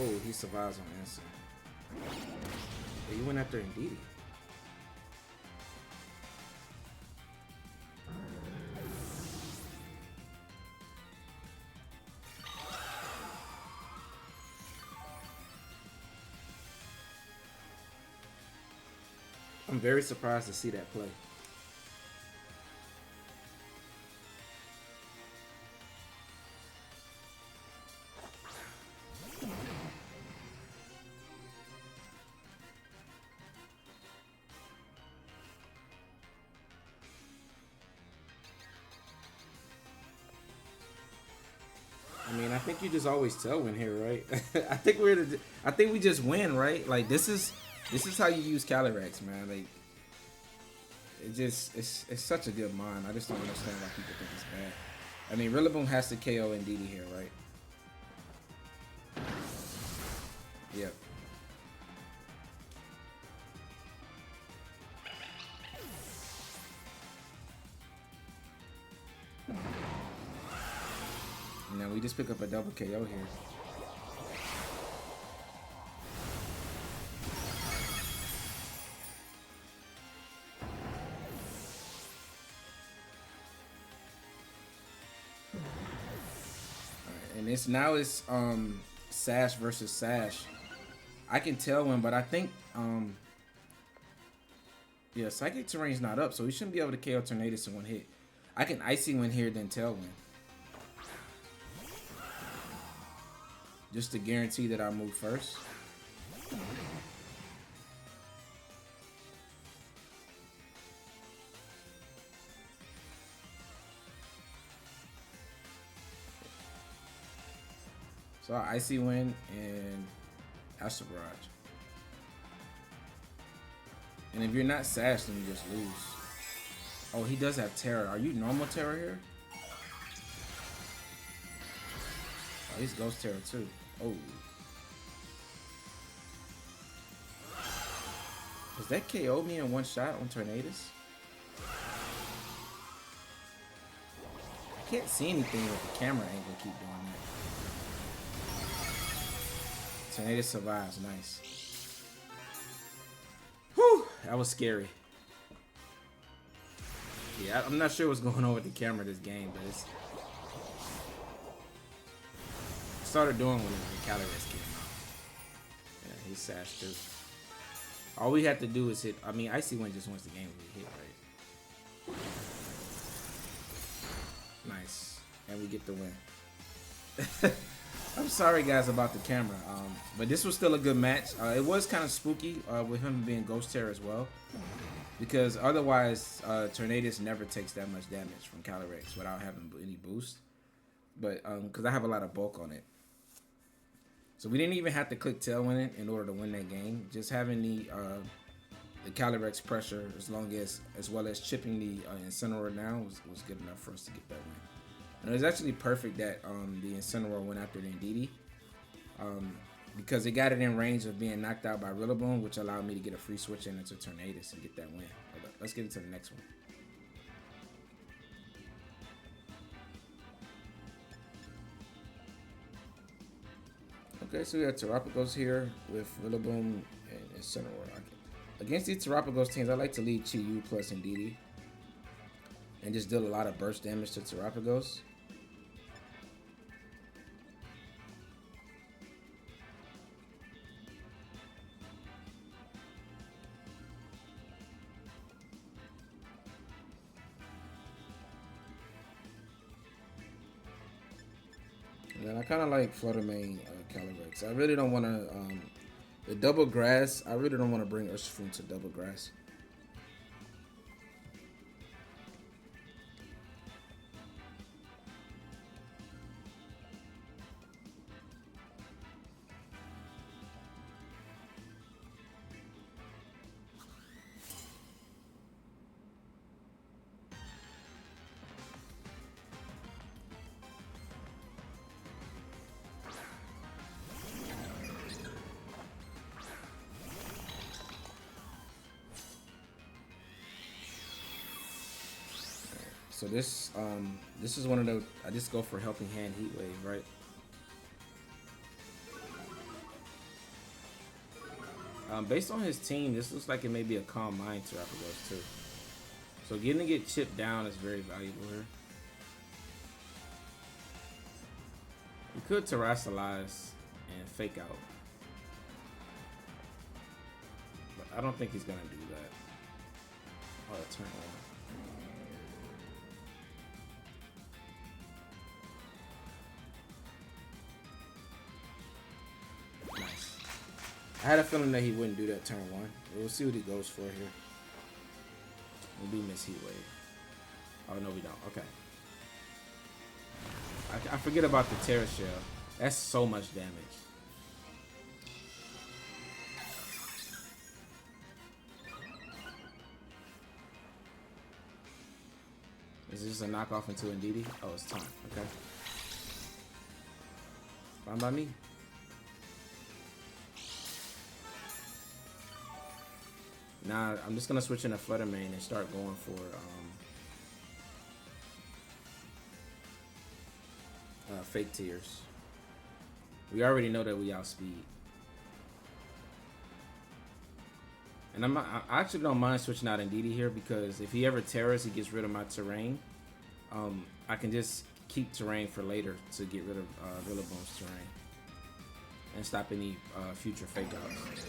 Oh, he survives on Incin. But you went after Indeedee. I'm very surprised to see that play. I mean, I think you just always Tailwind here, right? I think we just win, right? Like this is how you use Calyrex, man. Like it's such a good mind. I just don't understand why people think it's bad. I mean, Rillaboom has to KO Indeedee here, right? Yep. Now we just pick up a double KO here. And it's now it's Sash versus Sash. I can Tailwind, but I think yeah, Psychic Terrain's not up, so we shouldn't be able to KO Tornadus in one hit. I can Icy Wind here, then Tailwind. Just to guarantee that I move first. So I Icy Wind and Astral Barrage. And if you're not Sash, then you just lose. Oh, he does have Tera. Are you normal Tera here? Oh, he's Ghost Tera too. Oh. Does that KO me in one shot on Tornadus? I can't see anything with the camera angle keep doing that. Tornadus survives, nice. Whew! That was scary. Yeah, I'm not sure what's going on with the camera this game, but it's started doing when the Calyrex came out. Yeah, he's Sash too. All we have to do is hit. I mean, Icy Wind just wants the game to be hit, right? Nice, and we get the win. I'm sorry, guys, about the camera, but this was still a good match. It was kind of spooky with him being Ghost Tera as well, because otherwise, Tornadus never takes that much damage from Calyrex without having any boost. But because I have a lot of bulk on it, so we didn't even have to click Tailwind in order to win that game. Just having the Calyrex pressure, as well as chipping the Incineroar down was good enough for us to get that win. And it was actually perfect that the Incineroar went after the Indeedee, because it got it in range of being knocked out by Rillaboom, which allowed me to get a free switch in into Tornadus and get that win. Let's get into the next one. Okay, so we have Terapagos here with Rillaboom and Incineroar. Against these Terapagos teams, I like to lead Chi-Yu plus Indeedee and just deal a lot of burst damage to Terapagos. And then I kind of like Flutter main Calyrex. I really don't want to the double grass. I really don't want to bring Urshifu to double grass. So this is one of the, I just go for Helping Hand Heat Wave, right? Based on his team, this looks like it may be a Calm Mind Terapagos too. So getting to get chipped down is very valuable here. You could Terrasilize and Fake Out, but I don't think he's gonna do that. Oh, turn one. I had a feeling that he wouldn't do that turn one. We'll see what he goes for here. Maybe miss Heat Wave. Oh, no, we don't. Okay. I forget about the Tera Shell. That's so much damage. Is this a knockoff into Indeedee? Oh, it's time. Okay. Fine by me. Now I'm just gonna switch in a Flutter main and start going for fake tears. We already know that we outspeed, and I actually don't mind switching out Indeedee here, because if he ever Teras, he gets rid of my terrain. I can just keep terrain for later to get rid of Rillaboom's terrain and stop any future fake outs.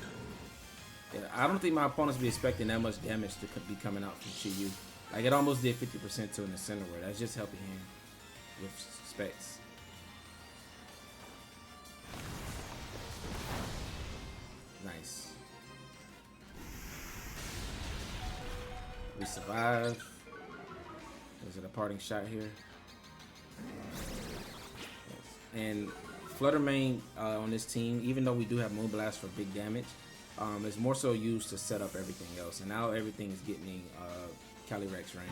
Yeah, I don't think my opponents be expecting that much damage to be coming out from Chi-Yu. Like, it almost did 50% to an Incineroar. That's just helping him with specs. Nice. We survive. Is it a parting shot here? Yes. And Flutter main on this team, even though we do have Moonblast for big damage, is more so used to set up everything else, and now everything is getting Calyrex range.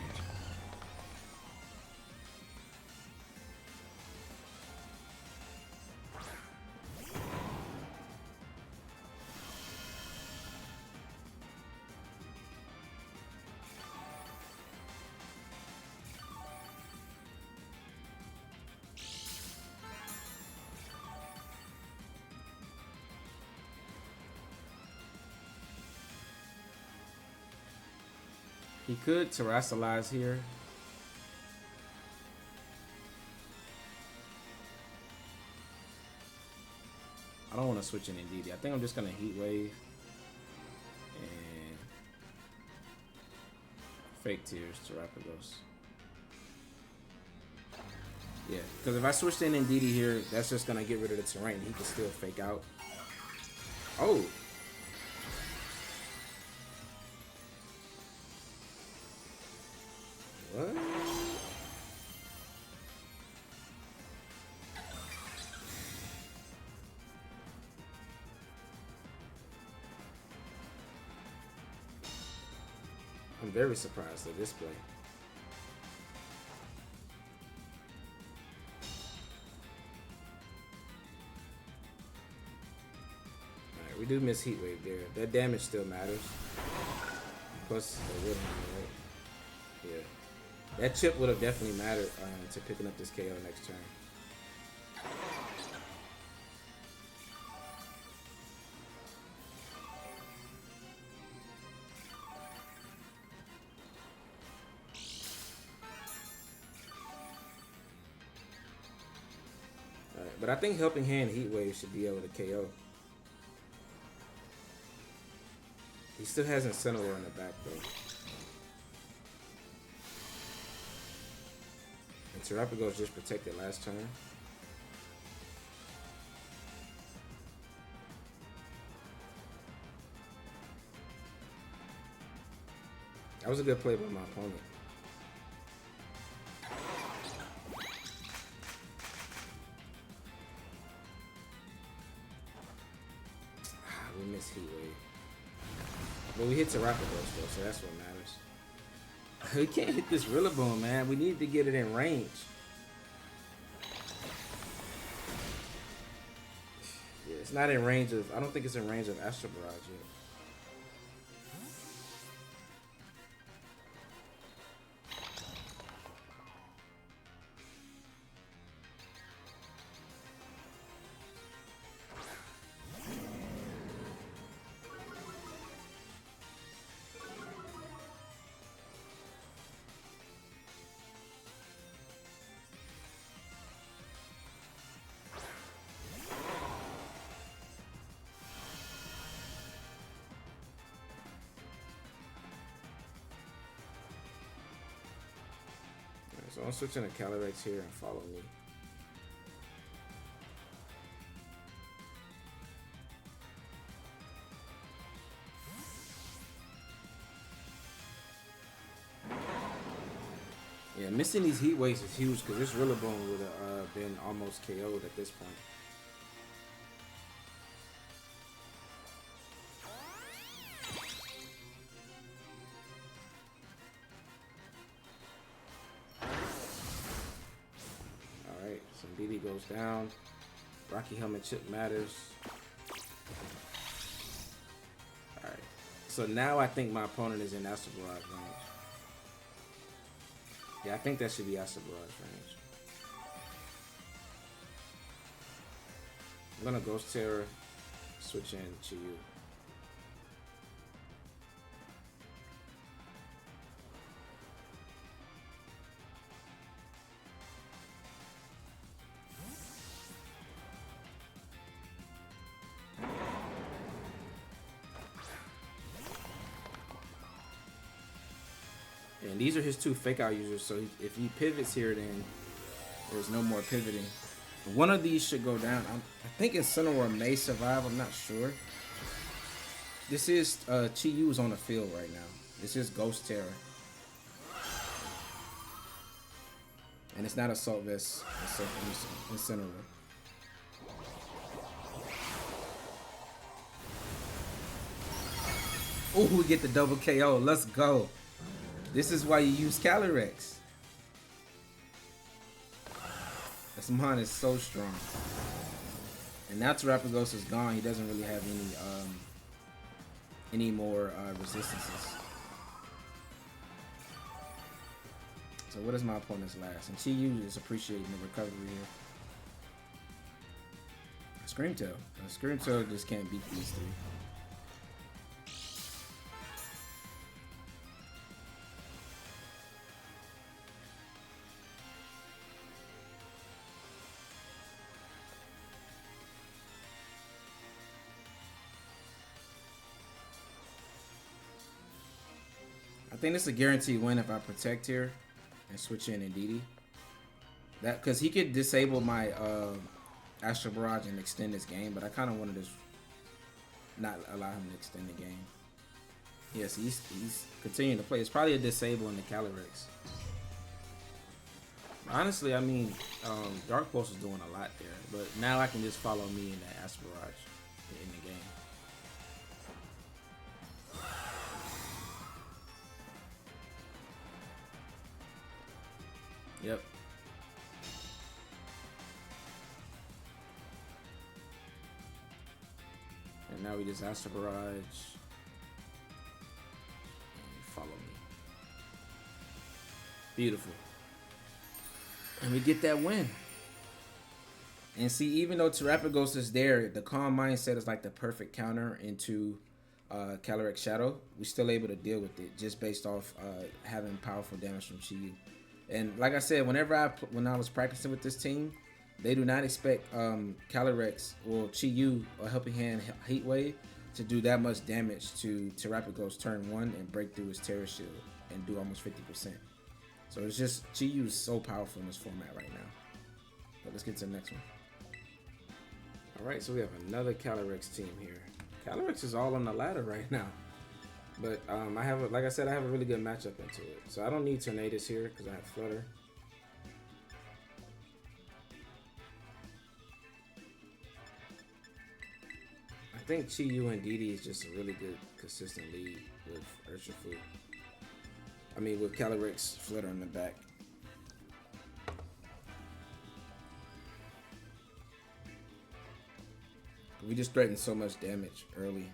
He could terrestrialize here. I don't want to switch in Indeedee. I think I'm just going to Heat Wave. And Fake Tears to Terrapagos. Yeah, because if I switched in Indeedee here, that's just going to get rid of the terrain. He can still fake out. Oh. What? I'm very surprised at this play. Alright, we do miss Heat Wave there. That damage still matters. Plus, the wood hammer, right? Yeah. That chip would have definitely mattered to picking up this KO next turn. Alright, but I think Helping Hand Heat Wave should be able to KO. He still has Incineroar in the back though. And Terrapagos just protected last turn. That was a good play by my opponent. We missed Heat Wave. But we hit Terrapagos though, so that's what matters. We can't hit this Rillaboom, man. We need to get it in range. Yeah, it's not in range of... I don't think it's in range of Astro Barrage yet. So I'm switching to Calyrex here and follow me. Yeah, missing these Heat Waves is huge because this Rillaboom would have been almost KO'd at this point. Indeedee goes down. Rocky Helmet chip matters. Alright. So now I think my opponent is in Astro Barrage range. Yeah, I think that should be Astro Barrage range. I'm gonna Ghost Tera, switch in Chi Yu. And these are his two fake out users, so if he pivots here, then there's no more pivoting. One of these should go down. I think Incineroar may survive, I'm not sure. This is, Chi Yu is on the field right now. This is Ghost Tera. And it's not Assault Vest, it's Incineroar. Oh, we get the double KO, let's go. This is why you use Calyrex. This mon is so strong. And now Terrapagos is gone. He doesn't really have any more resistances. So what is my opponent's last? And Chi Yu is appreciating the recovery here. Screamtail. Screamtail just can't beat these three. think it's a guaranteed win if I protect here and switch in Indeedee. That because he could disable my Astral Barrage and extend this game, but I kind of wanted to not allow him to extend the game. Yes, he's continuing to play. It's probably a disable in the Calyrex. Honestly, I mean, Dark Pulse is doing a lot there, but now I can just follow me in that Astral Barrage in the game. Yep. And now we just Astral Barrage. Follow me. Beautiful. And we get that win. And see, even though Terapagos is there, the Calm Mindset is like the perfect counter into Calyrex Shadow. We're still able to deal with it just based off having powerful damage from Chi-Yu. And like I said, when I was practicing with this team, they do not expect Calyrex or Chi-Yu or Helping Hand Heat Wave to do that much damage to Terapagos turn 1 and break through his Tera shield and do almost 50%. So it's just, Chi-Yu is so powerful in this format right now. But let's get to the next one. Alright, so we have another Calyrex team here. Calyrex is all on the ladder right now. But like I said, I have a really good matchup into it. So I don't need Tornadus here because I have Flutter. I think Chi-Yu and Indeedee is just a really good, consistent lead with Urshifu. I mean, with Calyrex Flutter in the back. We just threatened so much damage early.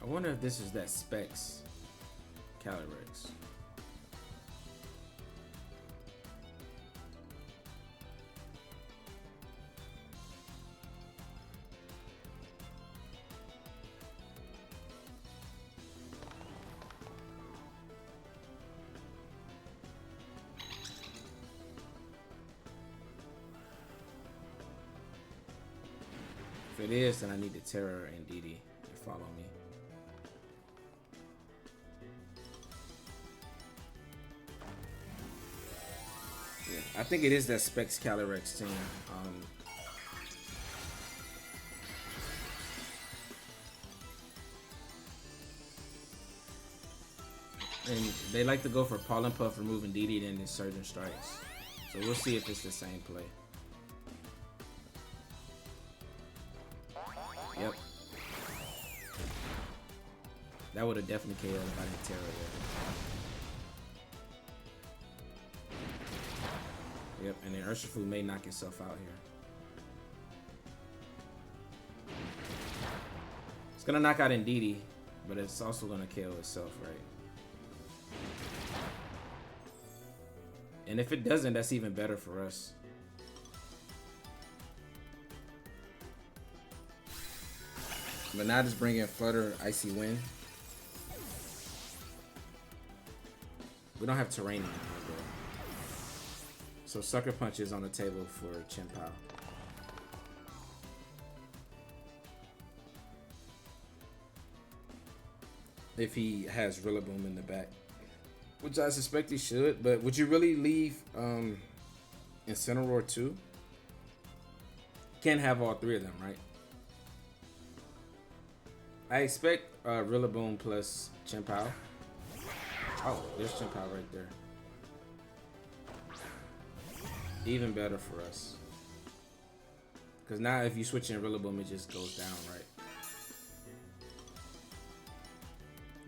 I wonder if this is that Specs Calyrex. If it is, then I need the Tera and Indeedee to follow me. Yeah, I think it is that Specs Calyrex team. And they like to go for Pollen Puff, remove Indeedee, then Insurgent Strikes. So we'll see if it's the same play. Yep. That would have definitely KO'd if I didn't Tera there. Yep, and then Urshifu may knock himself out here. It's gonna knock out Indeedee, but it's also gonna KO itself, right? And if it doesn't, that's even better for us. But now just bring in Flutter, Icy Wind. We don't have terrain anymore, though. So Sucker Punch is on the table for Chien-Pao. If he has Rillaboom in the back, which I suspect he should. But would you really leave Incineroar too? Can't have all three of them, right? I expect Rillaboom plus Chien-Pao. Oh, there's Chien-Pao right there. Even better for us. Because now if you switch in Rillaboom, it just goes down, right?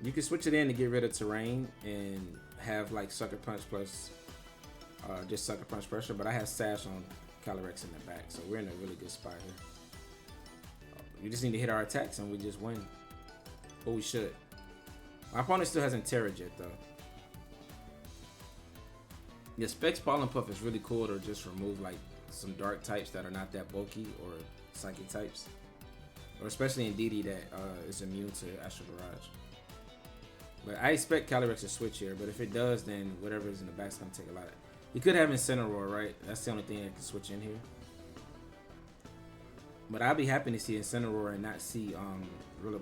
You can switch it in to get rid of terrain and have like Sucker Punch plus just Sucker Punch pressure, but I have Sash on Calyrex in the back, so we're in a really good spot here. We just need to hit our attacks and we just win. But we should. My opponent still hasn't Tera yet though. Yeah, Specs Pollen Puff is really cool to just remove like some dark types that are not that bulky or psychic types. Or especially Indeedee that is immune to Astral Barrage. But I expect Calyrex to switch here, but if it does, then whatever is in the back is going to take a lot of... You could have Incineroar, right? That's the only thing that can switch in here. But I'd be happy to see Incineroar and not see Rillaboom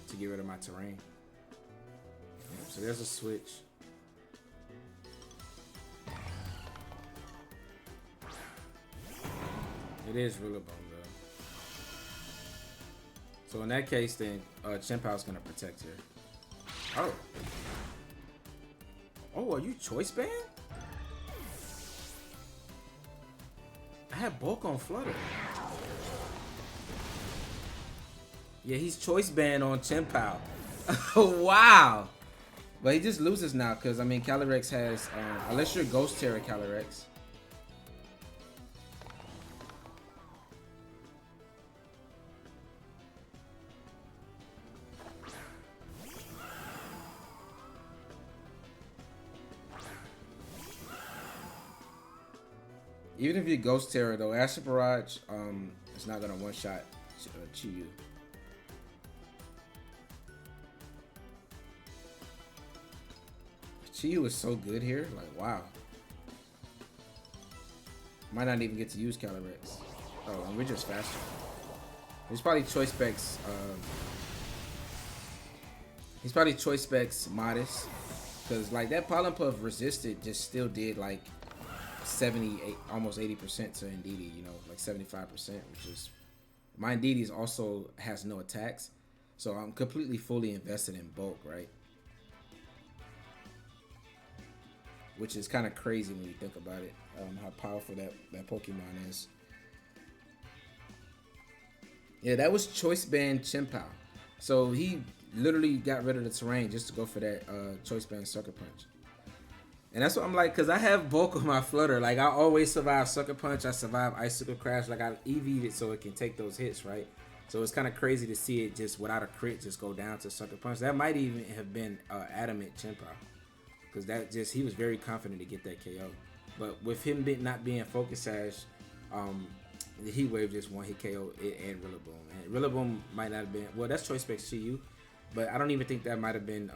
to get rid of my terrain. Yeah, so there's a switch. It is Rillaboom, though. So in that case, then Chien-Pao is going to protect here. Oh. Oh, are you choice banned? I have bulk on Flutter. Yeah, he's choice banned on Chien-Pao. Wow. But he just loses now because, I mean, Calyrex has, unless you're Ghost Tera Calyrex. Even if you Ghost Tera though, Astral Barrage is not gonna one-shot Chi-Yu. Chi-Yu is so good here, like wow. Might not even get to use Calyrex. Oh, and we're just faster. He's probably choice specs. He's probably choice specs modest, because like that Pollen Puff resisted just still did like 78, almost 80% to Indeedee, you know, like 75%, which is my Indeedee also has no attacks, so I'm completely fully invested in bulk, right? Which is kind of crazy when you think about it, how powerful that Pokemon is. Yeah, that was choice banned Chien-Pao, so he literally got rid of the terrain just to go for that choice banned Sucker Punch. And that's what I'm like, because I have bulk on my Flutter. Like, I always survive Sucker Punch. I survive Icicle Crash. Like, I EV'd it so it can take those hits, right? So it's kind of crazy to see it just without a crit just go down to Sucker Punch. That might even have been Adamant Chien-Pao. Because that just, he was very confident to get that KO. But with him not being Focus Sash, the Heat Wave just one hit KO it and Rillaboom. And Rillaboom might not have been, well, that's Choice Specs Chi-Yu. But I don't even think that might have been,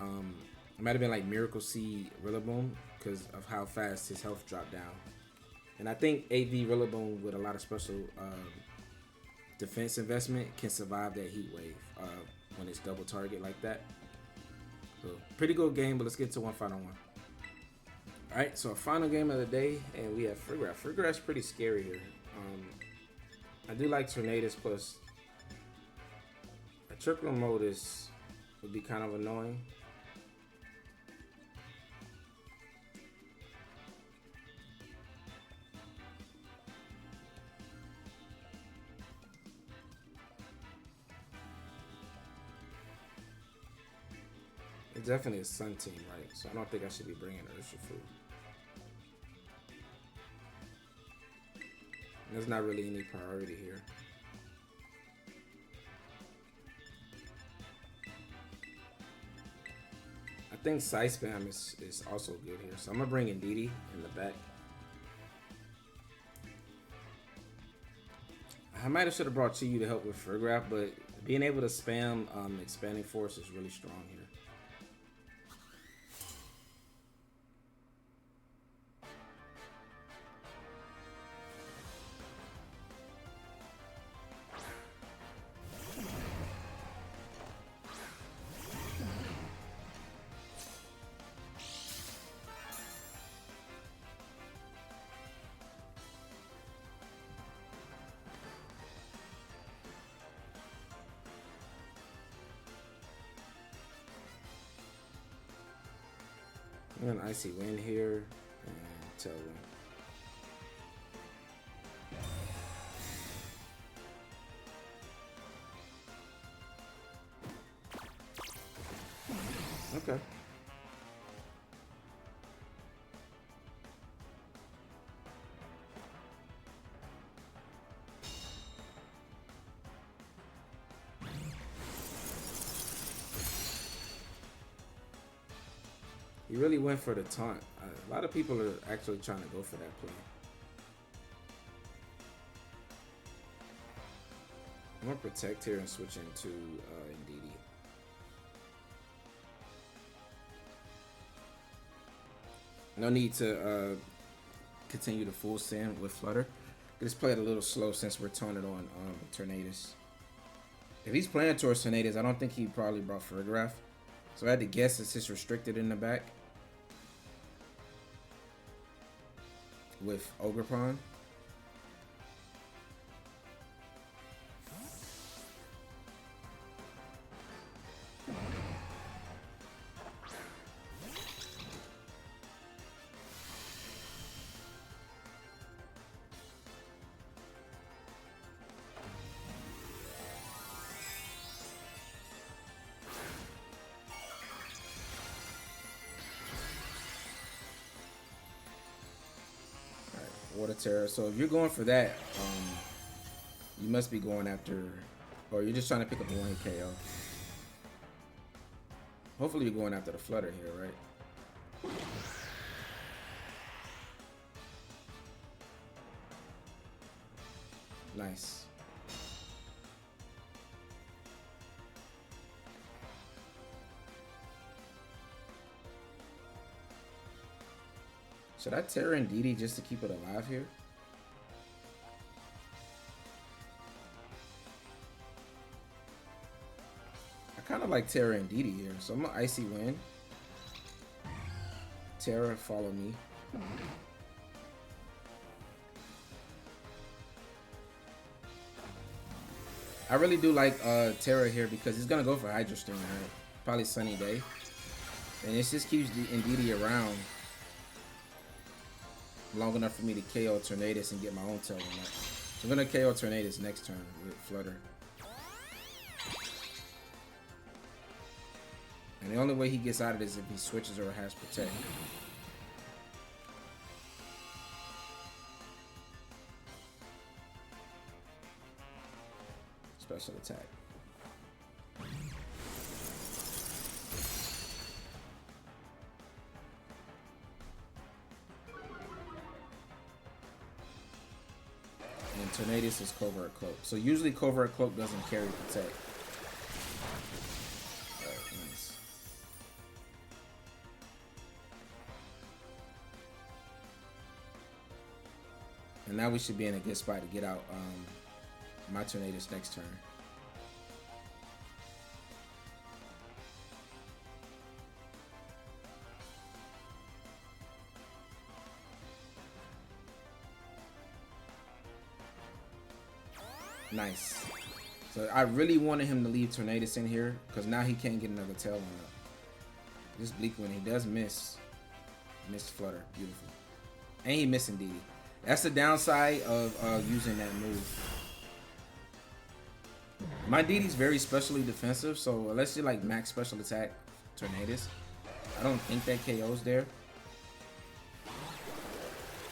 it might have been like Miracle Seed Rillaboom, because of how fast his health dropped down. And I think AV Rillaboom with a lot of special defense investment can survive that Heat Wave when it's double target like that. So pretty good game, but let's get to one final one. Alright, so our final game of the day, and we have Frigoraph. Frigoraph's pretty scary here. I do like Tornadus plus a Trickle Mode would be kind of annoying. It's definitely a Sun team, right? So I don't think I should be bringing Urshifu. There's not really any priority here. I think Side Spam is also good here. So I'm going to bring Indeedee in the back. I might have should have brought Chi-Yu to help with Frigoraph, but Being able to spam expanding force is really strong here. An icy wind here and tailwind. Okay. He really went for the taunt. A lot of people are actually trying to go for that play. I'm gonna protect here and switch into Indeedee. No need to continue the full send with Flutter. Just play it a little slow since we're taunted on Tornadus. If he's playing towards Tornadus, I don't think he probably brought Farigiraf. So I had to guess it's just restricted in the back with Ogerpon. Water Tera. So if you're going for that, you must be going after, or you're just trying to pick up a 1 KO. Hopefully you're going after the Flutter here, right? Nice. Should I Tera Indeedee just to keep it alive here? I kind of like Tera Indeedee here, so I'm gonna Icy Wind. Tera, follow me. I really do like Tera here because he's gonna go for Hydro Steam, right? Probably Sunny Day, and it just keeps the Indeedee around long enough for me to KO Tornadus and get my own tailwind up. So I'm gonna KO Tornadus next turn with Flutter. And the only way he gets out of this is if he switches or has Protect. Special attack. And Tornadus is Covert Cloak. So usually Covert Cloak doesn't carry Protect. Alright, nice. And now we should be in a good spot to get out my Tornadus next turn. Nice. So I really wanted him to leave Tornadus in here because now he can't get another tailwind up. This Bleak Wind, he does miss Flutter. Beautiful. And he missed Indeedee. That's the downside of using that move. My Indeedee's very specially defensive, so unless you like max special attack Tornadus, I don't think that KO's there.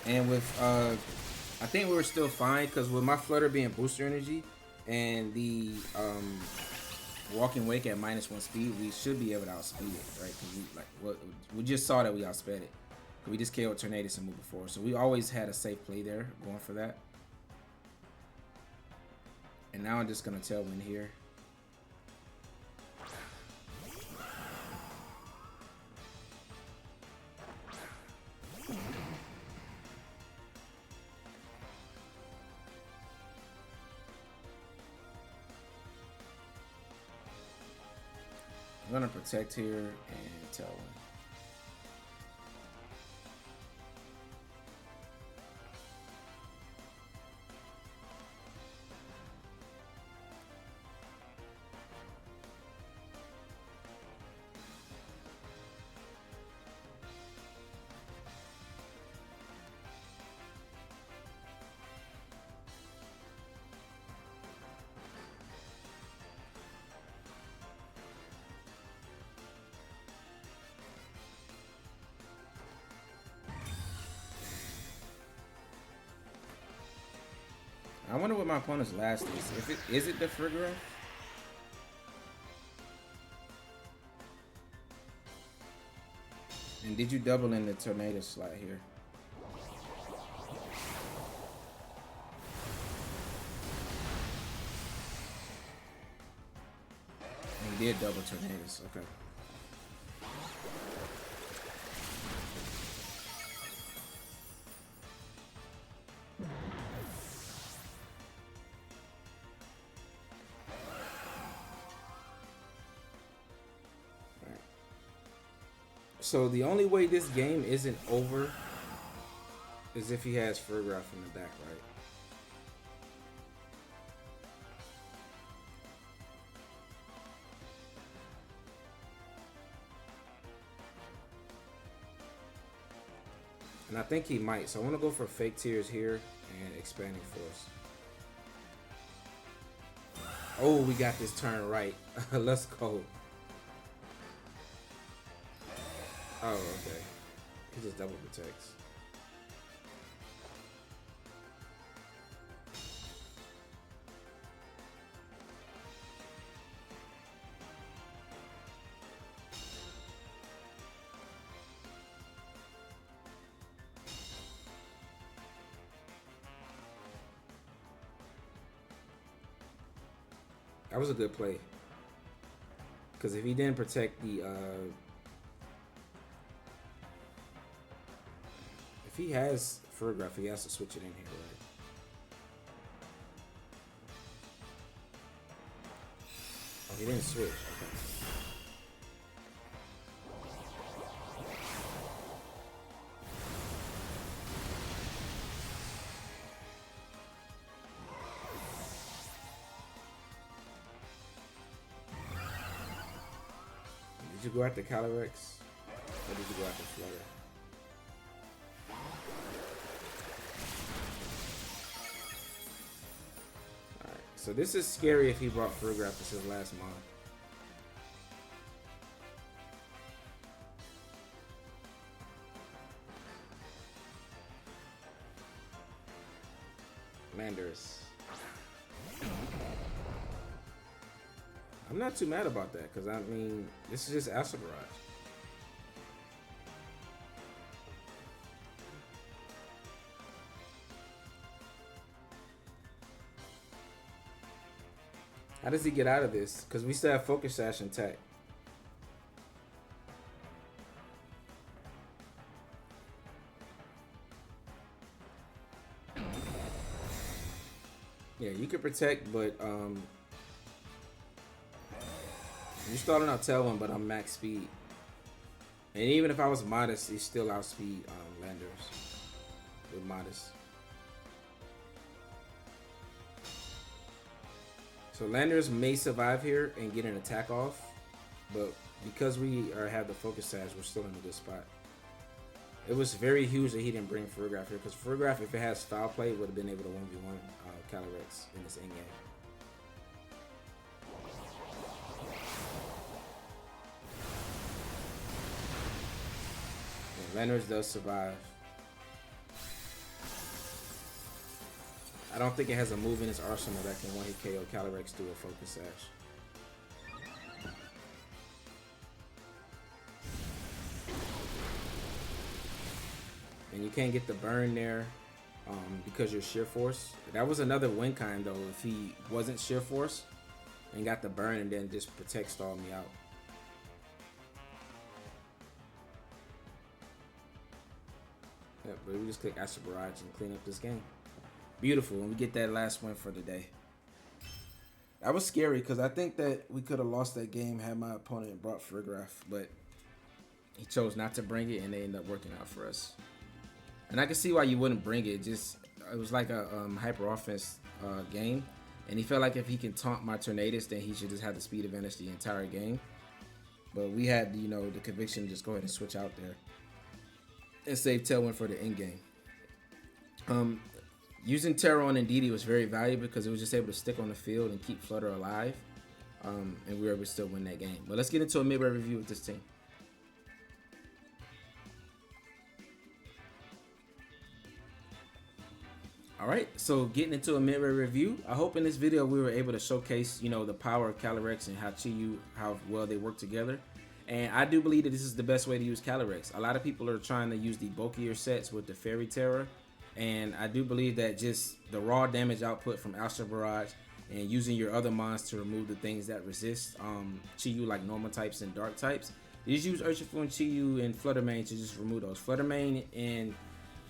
And with I think we were still fine because with my Flutter being booster energy and the Walking Wake at -1 speed, we should be able to outspeed it, right? Because we just saw that we outsped it. We just KO'd Tornadus and moved before, so we always had a safe play there, going for that. And now I'm just gonna Tailwind here. gonna protect here and Tailwind. I wonder what my opponent's last is. Is it the Frigga? And did you double in the Tornadus slot here? And he did double Tornadus. Okay. So the only way this game isn't over is if he has Furgraph in the back, right? And I think he might. So I want to go for Fake Tears here and Expanding Force. Oh, we got this turn right. Let's go. Oh, okay. He just double protects. That was a good play. Because if he didn't protect the if he has Furgraph, he has to switch it in here, right? Oh, he didn't switch. Okay. Did you go after Calyrex? Or did you go after Flutter? So this is scary if he brought Furgraph as his last mon. Landers. I'm not too mad about that, because I mean, this is just Acid Barrage. How does he get out of this? Because we still have Focus Sash intact. Yeah, you can protect, but you're starting out Tailwind, but I'm max speed. And even if I was modest, he still outspeed Landers with modest. So Landers may survive here and get an attack off, but because we have the Focus Sash, we're still in a good spot. It was very huge that he didn't bring Furgraph here, because Furgraph, if it has foul play, would have been able to 1v1 Calyrex in this endgame. Yeah, Landers does survive. I don't think it has a move in its arsenal that can one-hit KO Calyrex through a Focus Sash. And you can't get the burn there because you're Sheer Force. That was another win kind though, if he wasn't Sheer Force and got the burn and then just Protect stalled me out. Yeah, but we just click Acid Barrage and clean up this game. Beautiful, and we get that last win for the day. That was scary because I think that we could have lost that game had my opponent brought Friggraph, but he chose not to bring it, and they ended up working out for us. And I can see why you wouldn't bring it. Just it was like a hyper offense game, and he felt like if he can taunt my Tornadus, then he should just have the speed advantage the entire game. But we had, the conviction to just go ahead and switch out there and save Tailwind for the end game. Using Tera on Indeedee was very valuable because it was just able to stick on the field and keep Flutter alive, and we were able to still win that game. But let's get into a midway review with this team. All right, so getting into a midway review, I hope in this video we were able to showcase, the power of Calyrex and how well they work together. And I do believe that this is the best way to use Calyrex. A lot of people are trying to use the bulkier sets with the Fairy Tera, and I do believe that just the raw damage output from Astral Barrage and using your other mons to remove the things that resist Chi-Yu, like normal types and dark types. You just use Urshifu and Chi-Yu and Flutter Mane to just remove those. Flutter Mane and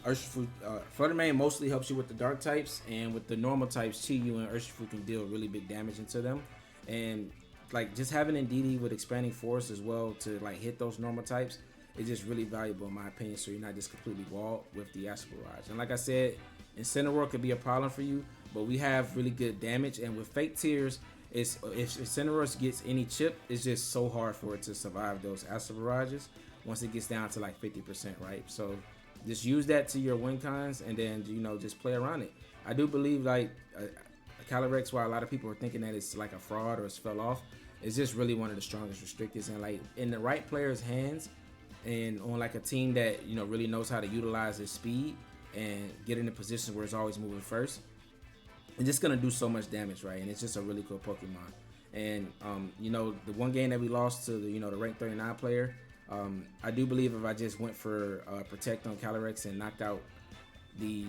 Urshifu, Flutter Mane mostly helps you with the dark types, and with the normal types, Chi-Yu and Urshifu can deal really big damage into them. And like just having Indeedee with expanding force as well to like hit those normal types is just really valuable in my opinion, so you're not just completely walled with the Astral Barrage. And like I said, Incineroar could be a problem for you, but we have really good damage, and with Fake Tears, if Incineroar gets any chip, it's just so hard for it to survive those Astral Barrages once it gets down to like 50%, right? So just use that to your win cons, and then just play around it. I do believe like Calyrex, while a lot of people are thinking that it's like a fraud or it's fell off, it's just really one of the strongest restrictors, and like in the right player's hands and on like a team that really knows how to utilize his speed and get in a position where it's always moving first, it's just gonna do so much damage, right? And it's just a really cool Pokemon. And the one game that we lost to the rank 39 player, I do believe if I just went for Protect on Calyrex and knocked out the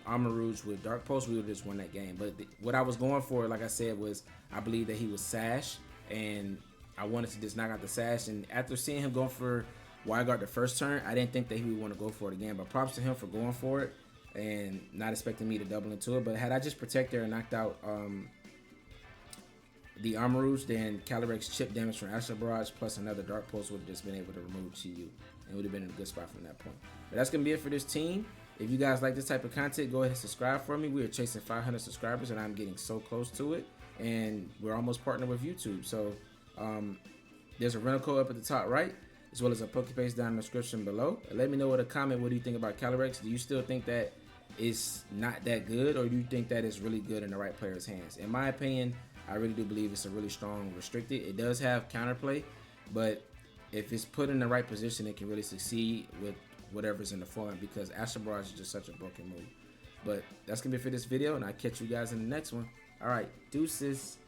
Armor Rouge with Dark Pulse, we would have just won that game. But what I was going for, like I said, was I believe that he was Sash, and I wanted to just knock out the Sash. And after seeing him going for Wide Guard the first turn, I didn't think that he would want to go for it again. But props to him for going for it and not expecting me to double into it. But had I just protected and knocked out the Armor Rouge, then Calyrex chip damage from Astral Barrage plus another Dark Pulse would have just been able to remove Chi-Yu and would have been in a good spot from that point. But that's going to be it for this team. If you guys like this type of content, go ahead and subscribe for me. We are chasing 500 subscribers, and I'm getting so close to it. And we're almost partnered with YouTube. So there's a rental code up at the top right, as well as a Pokepaste down in the description below. Let me know in a comment, what do you think about Calyrex? Do you still think that it's not that good, or do you think that it's really good in the right player's hands? In my opinion, I really do believe it's a really strong restricted. It does have counterplay, but if it's put in the right position, it can really succeed with whatever's in the form, because Astral Barrage is just such a broken move. But that's gonna be it for this video, and I'll catch you guys in the next one. All right, deuces.